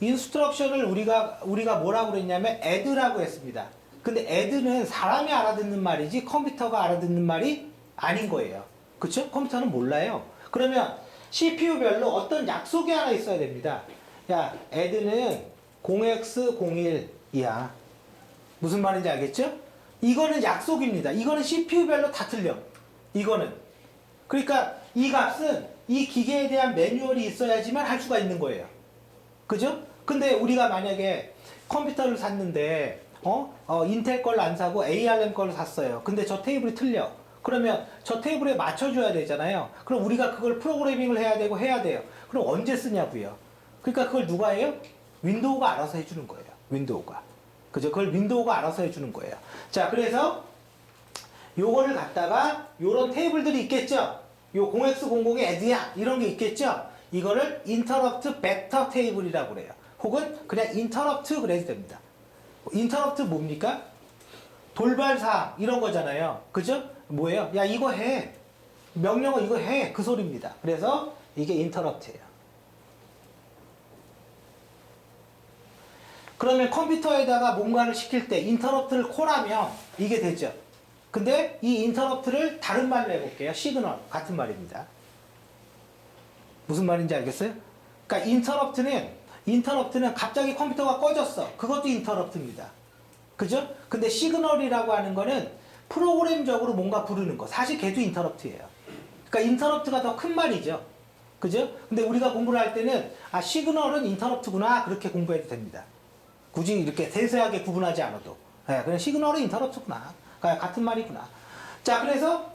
인스트럭션을 우리가 뭐라고 그랬냐면 add라고 했습니다. 근데 add는 사람이 알아듣는 말이지 컴퓨터가 알아듣는 말이 아닌 거예요. 그쵸? 컴퓨터는 몰라요. 그러면 CPU별로 어떤 약속이 하나 있어야 됩니다. 야, add는 0x01이야. 무슨 말인지 알겠죠? 이거는 약속입니다. 이거는 CPU별로 다 틀려. 이거는. 그러니까 이 값은 이 기계에 대한 매뉴얼이 있어야지만 할 수가 있는 거예요. 그죠? 근데 우리가 만약에 컴퓨터를 샀는데 인텔 걸 안 사고 ARM 걸 샀어요. 근데 저 테이블이 틀려. 그러면 저 테이블에 맞춰줘야 되잖아요. 그럼 우리가 그걸 프로그래밍을 해야 돼요. 그럼 언제 쓰냐고요. 그러니까 그걸 누가 해요? 윈도우가 알아서 해주는 거예요. 윈도우가. 그죠? 그걸 윈도우가 알아서 해주는 거예요. 자, 그래서 요거를 갖다가 요런 테이블들이 있겠죠? 요 0x00의 add야 이런 게 있겠죠? 이거를 interrupt vector 테이블이라고 그래요. 혹은 그냥 interrupt 그래도 됩니다. interrupt 뭡니까? 돌발사항 이런 거잖아요. 그죠? 뭐예요? 야, 이거 해. 명령은 이거 해. 그 소리입니다. 그래서 이게 interrupt예요. 그러면 컴퓨터에다가 뭔가를 시킬 때 interrupt를 콜하면 이게 되죠. 근데 이 interrupt를 다른 말로 해볼게요. 시그널 같은 말입니다. 무슨 말인지 알겠어요? 그러니까 interrupt는 갑자기 컴퓨터가 꺼졌어. 그것도 interrupt입니다. 그죠? 근데 시그널이라고 하는 거는 프로그램적으로 뭔가 부르는 거. 사실 걔도 interrupt예요. 그러니까 interrupt가 더 큰 말이죠. 그죠? 근데 우리가 공부를 할 때는 시그널은 interrupt구나 그렇게 공부해도 됩니다. 굳이 이렇게 세세하게 구분하지 않아도. 그냥 시그널은 interrupt구나. 같은 말이구나. 자, 그래서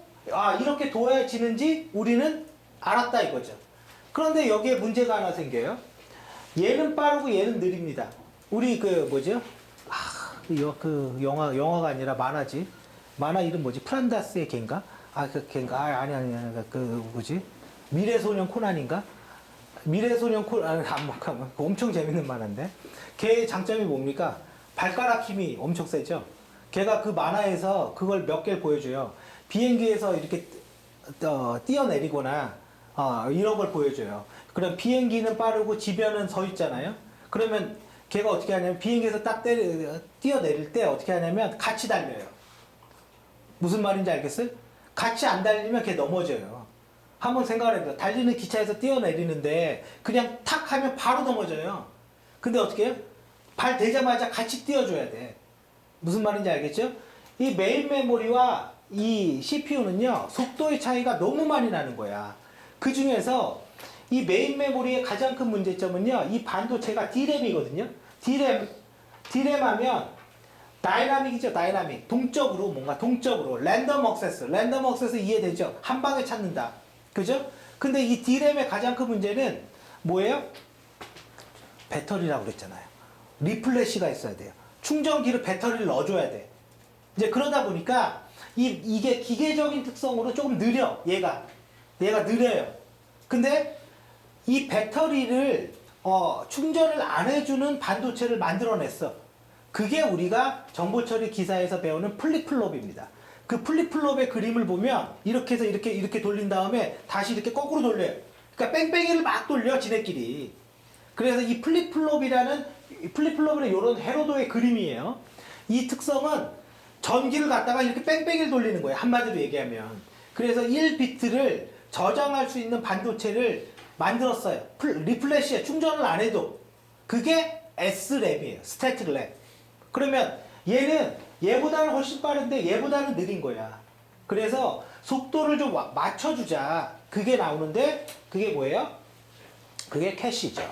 이렇게 도해지는지 우리는 알았다 이거죠. 그런데 여기에 문제가 하나 생겨요. 얘는 빠르고 얘는 느립니다. 우리 뭐죠? 그 영화가 아니라 만화지. 만화 이름 뭐지? 프란다스의 걘가? 그 걘가? 아니. 뭐지? 미래소년 코난인가? 미래소년 코난, 엄청 재밌는 만화인데. 걔의 장점이 뭡니까? 발가락 힘이 엄청 세죠? 걔가 그 만화에서 그걸 몇 개를 보여줘요. 비행기에서 이렇게 뛰어내리거나 이런 걸 보여줘요. 그럼 비행기는 빠르고 지변은 서 있잖아요. 그러면 걔가 어떻게 하냐면 비행기에서 딱 뛰어내릴 때 어떻게 하냐면 같이 달려요. 무슨 말인지 알겠어요? 같이 안 달리면 걔 넘어져요. 한번 생각을 해보세요. 달리는 기차에서 뛰어내리는데 그냥 탁 하면 바로 넘어져요. 근데 어떻게 해요? 발 대자마자 같이 뛰어줘야 돼. 무슨 말인지 알겠죠? 이 메인 메모리와 이 CPU는요, 속도의 차이가 너무 많이 나는 거야. 그 중에서 이 메인 메모리의 가장 큰 문제점은요, 이 반도체가 D램이거든요. D램 하면 다이나믹이죠, 다이나믹. 동적으로, 뭔가 동적으로. 랜덤 액세스 이해되죠? 한 방에 찾는다. 그죠? 근데 이 D램의 가장 큰 문제는 뭐예요? 배터리라고 그랬잖아요. 리플래시가 있어야 돼요. 충전기를 배터리를 넣어줘야 돼. 이제 그러다 보니까 이게 기계적인 특성으로 조금 느려, 얘가 느려요. 근데 이 배터리를 충전을 안 해주는 반도체를 만들어냈어. 그게 우리가 정보처리 기사에서 배우는 플립플롭입니다. 그 플립플롭의 그림을 보면 이렇게 해서 이렇게 돌린 다음에 다시 이렇게 거꾸로 돌려요. 그러니까 뺑뺑이를 막 돌려, 지네끼리. 그래서 이 플립플롭이라는 이런 헤로도의 그림이에요. 이 특성은 전기를 갖다가 이렇게 뺑뺑이를 돌리는 거예요. 한마디로 얘기하면. 그래서 1비트를 저장할 수 있는 반도체를 만들었어요. 리플래시에 충전을 안 해도. 그게 S램이에요. 스태틱 램. 그러면 얘는 얘보다는 훨씬 빠른데 얘보다는 느린 거야. 그래서 속도를 좀 맞춰주자. 그게 나오는데 그게 뭐예요? 그게 캐시죠.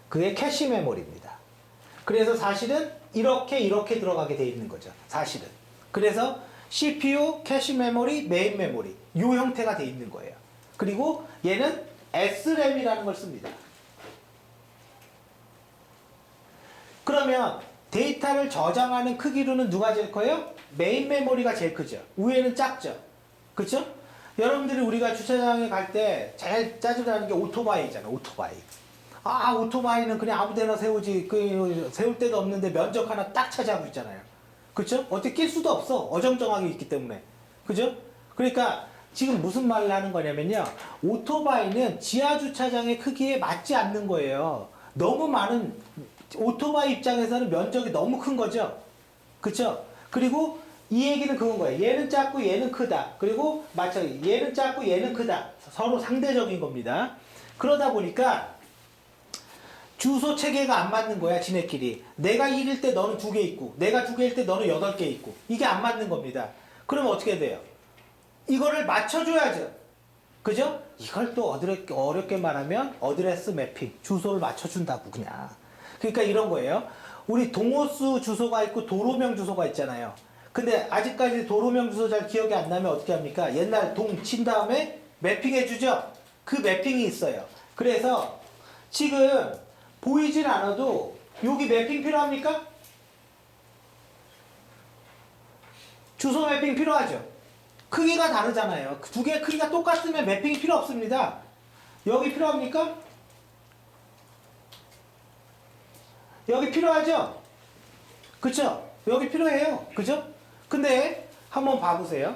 그게 캐시 메모리입니다. 그래서 사실은 이렇게 들어가게 돼 있는 거죠. 사실은. 그래서 CPU, 캐시 메모리, 메인 메모리 이 형태가 돼 있는 거예요. 그리고 얘는 SRAM이라는 걸 씁니다. 그러면 데이터를 저장하는 크기로는 누가 제일 커요? 메인 메모리가 제일 크죠. 위에는 작죠. 그렇죠? 여러분들이 우리가 주차장에 갈 때 제일 짜증나는 게 오토바이잖아. 오토바이는 그냥 아무 데나 세우지. 세울 데도 없는데 면적 하나 딱 차지하고 있잖아요. 그쵸? 어떻게 낄 수도 없어. 어정쩡하게 있기 때문에. 그죠? 그러니까 지금 무슨 말을 하는 거냐면요. 오토바이는 지하주차장의 크기에 맞지 않는 거예요. 너무 많은, 오토바이 입장에서는 면적이 너무 큰 거죠. 그쵸? 그리고 이 얘기는 그건 거예요. 얘는 작고 얘는 크다. 그리고 마찬가지. 얘는 작고 얘는 크다. 서로 상대적인 겁니다. 그러다 보니까 주소 체계가 안 맞는 거야, 지네끼리. 내가 1일 때 너는 2개 있고, 내가 2개일 때 너는 8개 있고. 이게 안 맞는 겁니다. 그러면 어떻게 돼요? 이거를 맞춰줘야죠. 그죠? 이걸 또 어렵게 말하면 어드레스 매핑, 주소를 맞춰준다고 그냥. 그러니까 이런 거예요. 우리 동호수 주소가 있고 도로명 주소가 있잖아요. 근데 아직까지 도로명 주소 잘 기억이 안 나면 어떻게 합니까? 옛날 동 친 다음에 매핑해주죠? 그 매핑이 있어요. 그래서 지금 보이진 않아도 여기 매핑 필요합니까? 주소 매핑 필요하죠? 크기가 다르잖아요. 두 개의 크기가 똑같으면 매핑이 필요 없습니다. 여기 필요합니까? 여기 필요하죠? 그쵸? 여기 필요해요. 그죠? 근데 한번 봐보세요.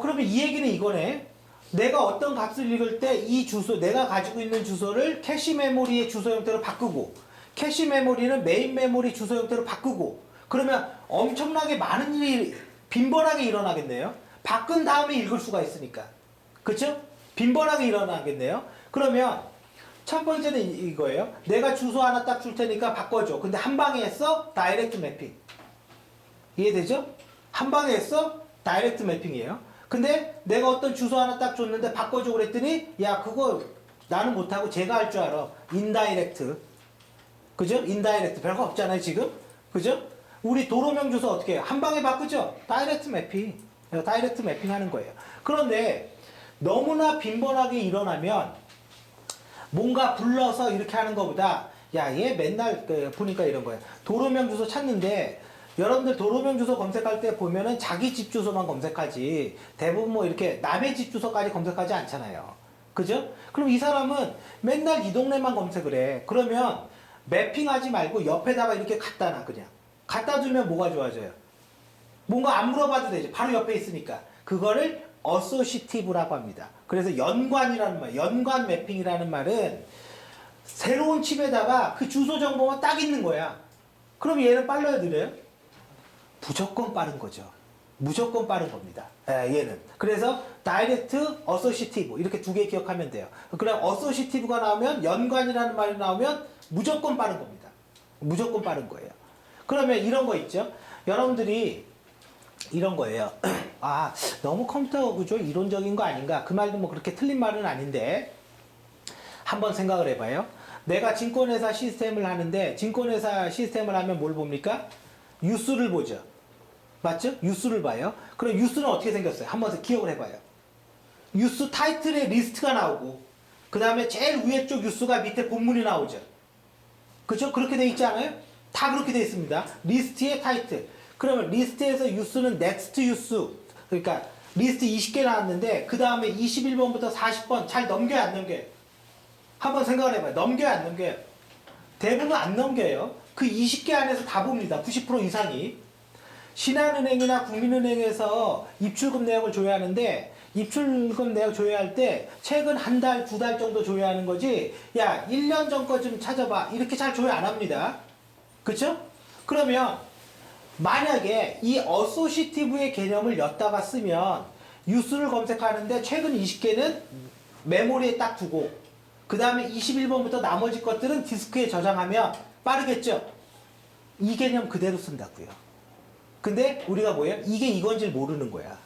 그러면 이 얘기는 이거네. 내가 어떤 값을 읽을 때 이 주소, 내가 가지고 있는 주소를 캐시 메모리의 주소 형태로 바꾸고, 캐시 메모리는 메인 메모리 주소 형태로 바꾸고, 그러면 엄청나게 많은 일이 빈번하게 일어나겠네요. 바꾼 다음에 읽을 수가 있으니까. 그쵸? 빈번하게 일어나겠네요. 그러면 첫 번째는 이거예요. 내가 주소 하나 딱 줄 테니까 바꿔줘. 근데 한 방에 했어? 다이렉트 매핑. 이해되죠? 한 방에 했어? 다이렉트 매핑이에요. 근데 내가 어떤 주소 하나 딱 줬는데 바꿔줘 그랬더니 야 그거 나는 못하고 제가 할 줄 알아. 인다이렉트. 그죠? 인다이렉트. 별거 없잖아요 지금. 그죠? 우리 도로명 주소 어떻게 해요? 한 방에 바꾸죠? 다이렉트 매핑. 다이렉트 매핑 하는 거예요. 그런데 너무나 빈번하게 일어나면 뭔가 불러서 이렇게 하는 것보다 야 얘 맨날 보니까 이런 거예요. 도로명 주소 찾는데 여러분들 도로명 주소 검색할 때 보면은 자기 집 주소만 검색하지 대부분 뭐 이렇게 남의 집 주소까지 검색하지 않잖아요. 그죠? 그럼 이 사람은 맨날 이 동네만 검색을 해. 그러면 매핑하지 말고 옆에다가 이렇게 갖다 놔 그냥. 갖다 두면 뭐가 좋아져요? 뭔가 안 물어봐도 되죠. 바로 옆에 있으니까. 그거를 어소시티브라고 합니다. 그래서 연관이라는 말, 연관 매핑이라는 말은 새로운 칩에다가 그 주소 정보만 딱 있는 거야. 그럼 얘는 빨라요, 느려요? 무조건 빠른 거죠. 무조건 빠른 겁니다. 얘는. 그래서 다이렉트, 어소시티브 이렇게 두 개 기억하면 돼요. 그럼 어소시티브가 나오면 연관이라는 말이 나오면 무조건 빠른 겁니다. 무조건 빠른 거예요. 그러면 이런 거 있죠. 여러분들이 이런 거예요. 아, 너무 컴퓨터 구조 이론적인 거 아닌가? 그 말도 뭐 그렇게 틀린 말은 아닌데 한번 생각을 해봐요. 내가 증권회사 시스템을 하는데 증권회사 시스템을 하면 뭘 봅니까? 뉴스를 보죠. 맞죠? 뉴스를 봐요. 그럼 뉴스는 어떻게 생겼어요? 한번 기억을 해봐요. 뉴스 타이틀에 리스트가 나오고 그 다음에 제일 위에 쪽 뉴스가 밑에 본문이 나오죠. 그렇죠? 그렇게 돼 있지 않아요? 다 그렇게 돼 있습니다. 리스트의 타이틀. 그러면 리스트에서 뉴스는 넥스트 뉴스. 그러니까 리스트 20개 나왔는데 그 다음에 21번부터 40번 잘 넘겨요, 안 넘겨요? 한번 생각을 해봐요. 넘겨요, 안 넘겨요? 대부분 안 넘겨요. 그 20개 안에서 다 봅니다. 90% 이상이. 신한은행이나 국민은행에서 입출금 내역을 조회하는데 입출금 내역 조회할 때 최근 한 달, 두 달 정도 조회하는 거지 야 1년 전 거 좀 찾아봐 이렇게 잘 조회 안 합니다. 그쵸? 그러면 만약에 이 어소시티브의 개념을 엿다가 쓰면 뉴스를 검색하는데 최근 20개는 메모리에 딱 두고 그 다음에 21번부터 나머지 것들은 디스크에 저장하면 빠르겠죠? 이 개념 그대로 쓴다고요. 근데 우리가 뭐예요? 이게 이건지 모르는 거야.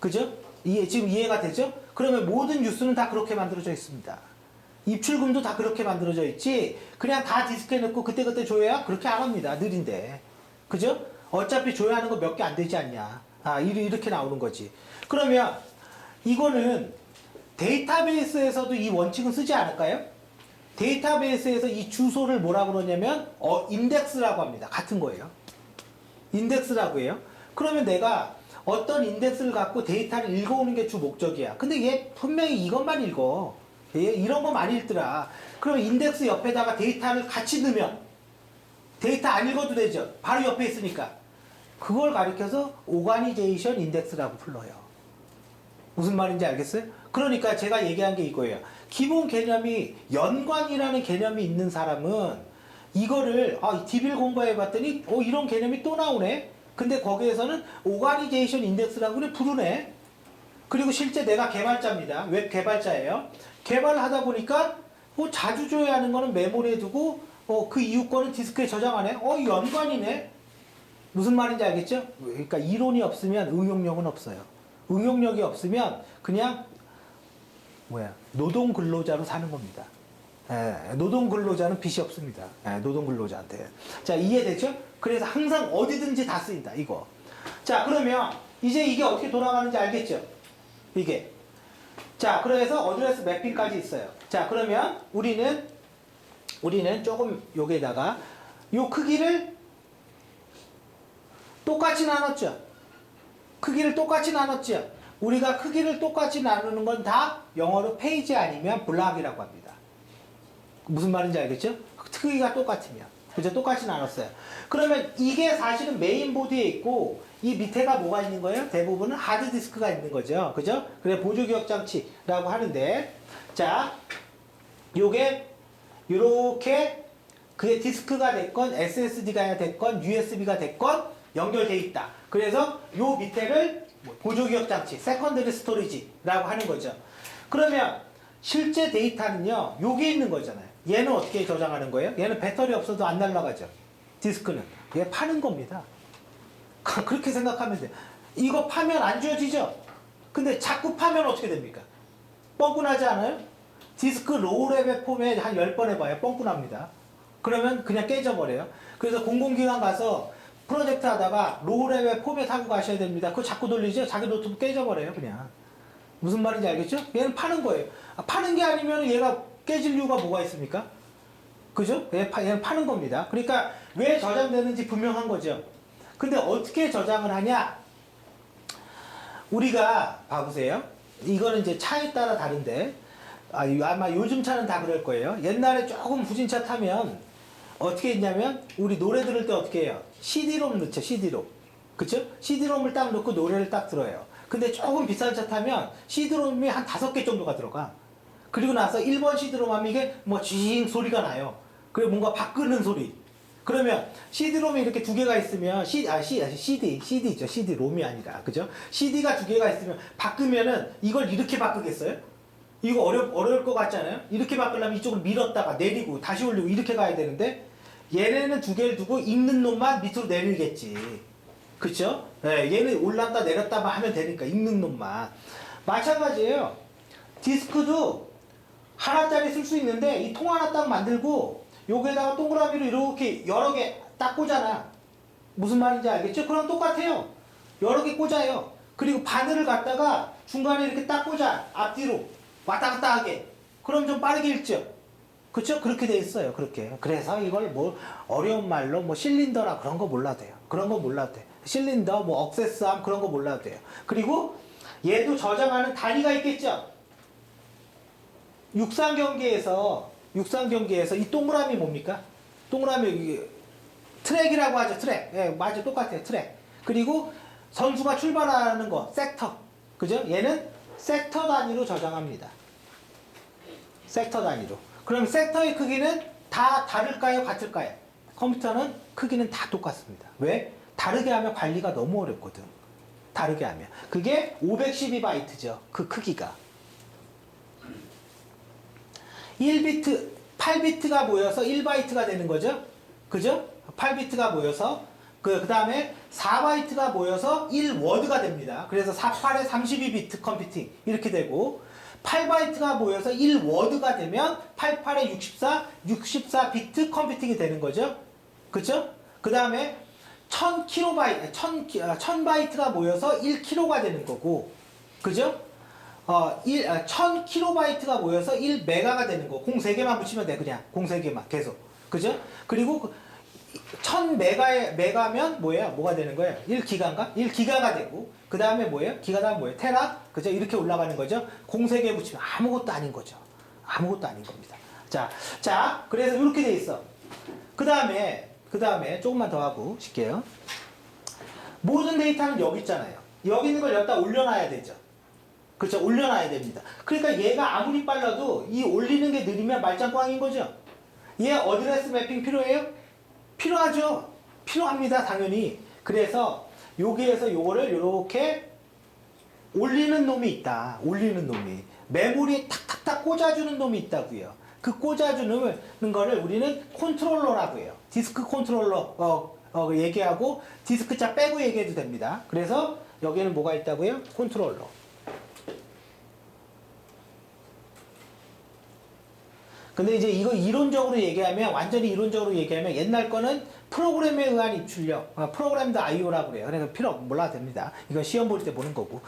그죠? 지금 이해가 되죠? 그러면 모든 뉴스는 다 그렇게 만들어져 있습니다. 입출금도 다 그렇게 만들어져 있지 그냥 다 디스크에 넣고 그때그때 조회야? 그렇게 안 합니다. 느린데. 그죠? 어차피 조회하는 거 몇 개 안 되지 않냐. 아, 이렇게 나오는 거지. 그러면 이거는 데이터베이스에서도 이 원칙은 쓰지 않을까요? 데이터베이스에서 이 주소를 뭐라고 그러냐면 인덱스라고 합니다. 같은 거예요. 인덱스라고 해요. 그러면 내가 어떤 인덱스를 갖고 데이터를 읽어오는 게 주 목적이야. 근데 얘 분명히 이것만 읽어. 얘 이런 거 많이 읽더라. 그러면 인덱스 옆에다가 데이터를 같이 넣으면 데이터 안 읽어도 되죠. 바로 옆에 있으니까. 그걸 가리켜서 오가니제이션 인덱스라고 불러요. 무슨 말인지 알겠어요? 그러니까 제가 얘기한 게 이거예요. 기본 개념이 연관이라는 개념이 있는 사람은 이거를 DB를 공부해 봤더니 이런 개념이 또 나오네. 근데 거기에서는 오가니제이션 인덱스라고 부르네. 그리고 실제 내가 개발자입니다. 웹 개발자예요. 개발을 하다 보니까 자주 조회하는 거는 메모리에 두고 그 이후 거는 디스크에 저장하네. 연관이네. 무슨 말인지 알겠죠? 그러니까 이론이 없으면 응용력은 없어요. 응용력이 없으면 그냥 노동 근로자로 사는 겁니다. 노동 근로자는 빚이 없습니다. 노동 근로자한테. 자, 이해되죠? 그래서 항상 어디든지 다 쓰인다, 이거. 자, 그러면 이제 이게 어떻게 돌아가는지 알겠죠? 이게. 자, 그래서 어드레스 매핑까지 있어요. 자, 그러면 우리는 조금 여기에다가 요 크기를 똑같이 나눴죠? 크기를 똑같이 나눴죠? 우리가 크기를 똑같이 나누는 건 다 영어로 페이지 아니면 블락이라고 합니다. 무슨 말인지 알겠죠? 크기가 똑같으면. 그죠? 똑같이 나눴어요. 그러면 이게 사실은 메인보드에 있고 이 밑에가 뭐가 있는 거예요? 대부분은 하드디스크가 있는 거죠. 그죠? 그래 보조기억장치라고 하는데 자, 요게 요렇게 그게 디스크가 됐건 SSD가 됐건 USB가 됐건 연결돼 있다. 그래서 요 밑에를 보조기억장치, 세컨더리 스토리지라고 하는 거죠. 그러면 실제 데이터는요, 요게 있는 거잖아요. 얘는 어떻게 저장하는 거예요? 얘는 배터리 없어도 안 날아가죠. 디스크는. 얘 파는 겁니다. 그렇게 생각하면 돼요. 이거 파면 안 지워지죠? 근데 자꾸 파면 어떻게 됩니까? 뻥꾸나지 않아요? 디스크 로우레벨 폼에 한 10번 해봐요. 뻥꾸납니다. 그러면 그냥 깨져버려요. 그래서 공공기관 가서 프로젝트 하다가 로우레벨 폼에 타고 가셔야 됩니다. 그거 자꾸 돌리죠? 자기 노트북 깨져버려요. 그냥. 무슨 말인지 알겠죠? 얘는 파는 거예요. 파는 게 아니면 얘가 깨질 이유가 뭐가 있습니까? 그죠? 얘는 파는 겁니다. 그러니까 왜 저장되는지 분명한 거죠. 근데 어떻게 저장을 하냐? 우리가 봐보세요. 이거는 이제 차에 따라 다른데 아마 요즘 차는 다 그럴 거예요. 옛날에 조금 후진차 타면 어떻게 했냐면 우리 노래 들을 때 어떻게 해요? CD롬 넣죠. CD롬. 그쵸? CD롬을 딱 넣고 노래를 딱 들어요. 근데 조금 비싼 차 타면 CD롬이 한 5개 정도가 들어가. 그리고 나서 1번 CD롬 하면 이게 뭐 쥐잉 소리가 나요. 그리고 뭔가 바꾸는 소리. 그러면 CD롬이 이렇게 두 개가 있으면 CD죠. CD롬이 아니라 그죠? CD가 두 개가 있으면 바꾸면은 이걸 이렇게 바꾸겠어요? 이거 어려울 것 같잖아요? 이렇게 바꾸려면 이쪽을 밀었다가 내리고 다시 올리고 이렇게 가야 되는데 얘네는 두 개를 두고 읽는 놈만 밑으로 내리겠지. 그쵸? 네, 얘는 올랐다 내렸다만 하면 되니까 읽는 놈만. 마찬가지예요. 디스크도 하나짜리 쓸 수 있는데 이 통 하나 딱 만들고 여기에다가 동그라미로 이렇게 여러 개 딱 꽂아놔. 무슨 말인지 알겠죠? 그럼 똑같아요. 여러 개 꽂아요. 그리고 바늘을 갖다가 중간에 이렇게 딱 꽂아. 앞뒤로 왔다 갔다 하게. 그럼 좀 빠르게 읽죠. 그쵸? 그렇게 돼 있어요. 그렇게. 그래서 이걸 뭐 어려운 말로 뭐 실린더라 그런 거 몰라도 돼요. 그런 거 몰라도 돼. 실린더, 뭐 억세스함 그런 거 몰라도 돼요. 그리고 얘도 저장하는 단위가 있겠죠? 육상 경기에서 이 동그라미 뭡니까? 동그라미 트랙이라고 하죠. 트랙. 예, 맞아. 똑같아요. 트랙. 그리고 선수가 출발하는 거 섹터. 그죠? 얘는 섹터 단위로 저장합니다. 섹터 단위로. 그럼 섹터의 크기는 다 다를까요? 같을까요? 컴퓨터는 크기는 다 똑같습니다. 왜? 다르게 하면 관리가 너무 어렵거든. 다르게 하면. 그게 512바이트죠. 그 크기가. 1비트, 8비트가 모여서 1바이트가 되는 거죠. 그죠? 8비트가 모여서 그 다음에 4바이트가 모여서 1워드가 됩니다. 그래서 48에 32비트 컴퓨팅 이렇게 되고 8바이트가 모여서 1워드가 되면 88에 64비트 컴퓨팅이 되는 거죠. 그쵸? 그 다음에 1000바이트가 모여서 1kg가 되는 거고 그죠? 1000kb가 모여서 1메가가 되는 거. 공 3개만 붙이면 돼. 그냥 공 3개만 계속. 그죠? 그리고 1000메가면 뭐예요? 뭐가 되는 거예요? 1기가인가? 1기가가 되고 그 다음에 뭐예요? 기가가 뭐예요? 테라? 그죠? 이렇게 올라가는 거죠? 공 3개 붙이면 아무것도 아닌 거죠. 아무것도 아닌 겁니다. 자, 그래서 이렇게 돼 있어. 그 다음에 조금만 더 하고 쉴게요. 모든 데이터는 여기 있잖아요. 여기 있는 걸 여기다 올려놔야 되죠. 그렇죠? 올려놔야 됩니다. 그러니까 얘가 아무리 빨라도 이 올리는 게 느리면 말짱꽝인 거죠. 얘 어드레스 매핑 필요해요? 필요하죠. 필요합니다. 당연히. 그래서 여기에서 요거를 이렇게 올리는 놈이 있다. 올리는 놈이. 메모리에 탁탁탁 꽂아주는 놈이 있다고요. 그 꽂아주는 거를 우리는 컨트롤러라고 해요. 디스크 컨트롤러 얘기하고 디스크자 빼고 얘기해도 됩니다. 그래서 여기에는 뭐가 있다고요? 컨트롤러. 근데 이제 이거 이론적으로 얘기하면 완전히 이론적으로 얘기하면 옛날 거는 프로그램에 의한 입출력, 프로그램드 IO라고 그래요. 그래서 몰라도 됩니다. 이건 시험 볼 때 보는 거고.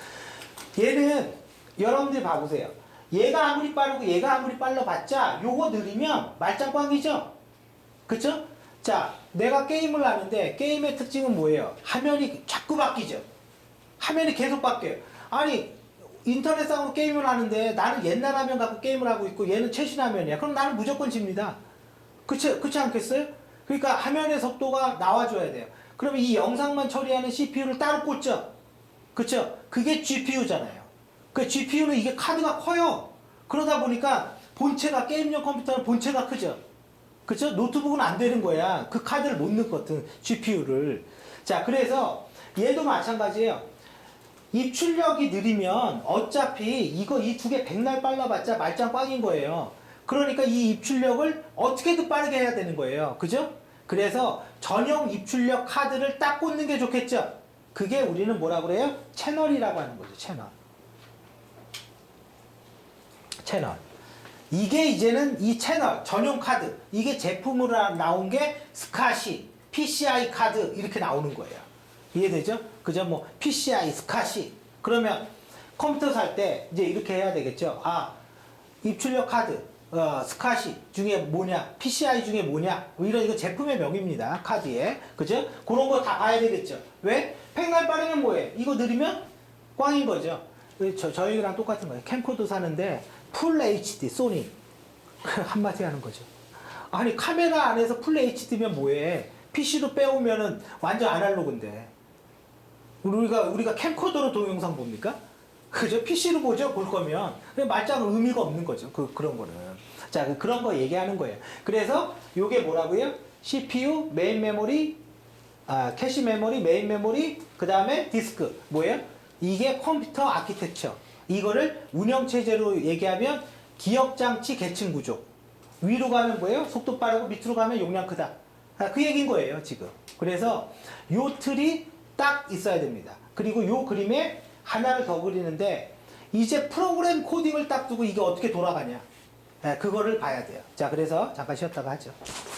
얘는 여러분들이 봐보세요. 얘가 아무리 빠르고 얘가 아무리 빨라봤자 요거 느리면 말짱꽝이죠. 그쵸? 자, 내가 게임을 하는데 게임의 특징은 뭐예요? 화면이 자꾸 바뀌죠. 화면이 계속 바뀌어요. 아니 인터넷상으로 게임을 하는데 나는 옛날 화면 갖고 게임을 하고 있고 얘는 최신 화면이야. 그럼 나는 무조건 집니다. 그렇지 않겠어요? 그러니까 화면의 속도가 나와줘야 돼요. 그러면 이 영상만 처리하는 CPU를 따로 꽂죠. 그쵸? 그게 GPU잖아요. 그 GPU는 이게 카드가 커요. 그러다 보니까 본체가 게임용 컴퓨터는 본체가 크죠. 그쵸? 노트북은 안 되는 거야. 그 카드를 못 넣거든. GPU를. 자, 그래서 얘도 마찬가지예요. 입출력이 느리면 어차피 이 두 개 백날 빨라봤자 말짱 꽝인 거예요. 그러니까 이 입출력을 어떻게든 빠르게 해야 되는 거예요. 그죠? 그래서 전용 입출력 카드를 딱 꽂는 게 좋겠죠? 그게 우리는 뭐라 그래요? 채널이라고 하는 거죠. 채널. 이게 이제는 이 채널, 전용 카드. 이게 제품으로 나온 게 스카시, PCI 카드 이렇게 나오는 거예요. 이해되죠? 그죠? 뭐 PCI, 스카시. 그러면 컴퓨터 살 때 이제 이렇게 해야 되겠죠? 입출력 카드, 스카시 중에 뭐냐? PCI 중에 뭐냐? 뭐 이거 제품의 명입니다. 카드에. 그죠? 그런 거 다 봐야 되겠죠? 왜? 백날 빠르면 뭐해? 이거 느리면 꽝인 거죠. 저희랑 똑같은 거예요. 캠코더 사는데 풀 HD, 소니. 한마디 하는 거죠. 아니 카메라 안에서 풀 HD면 뭐해? PC로 빼오면은 완전 아날로그인데. 우리가 캠코더로 동영상 봅니까? 그죠? PC로 보죠? 볼 거면. 말짱 의미가 없는 거죠. 그런 거는. 자, 그런 거 얘기하는 거예요. 그래서 요게 뭐라고요? CPU, 메인 메모리, 캐시 메모리, 메인 메모리, 그 다음에 디스크. 뭐예요? 이게 컴퓨터 아키텍처. 이거를 운영체제로 얘기하면 기억장치 계층 구조. 위로 가면 뭐예요? 속도 빠르고 밑으로 가면 용량 크다. 그 얘기인 거예요, 지금. 그래서 요 틀이 딱 있어야 됩니다. 그리고 요 그림에 하나를 더 그리는데 이제 프로그램 코딩을 딱 두고 이게 어떻게 돌아가냐. 그거를 봐야 돼요. 자, 그래서 잠깐 쉬었다가 하죠.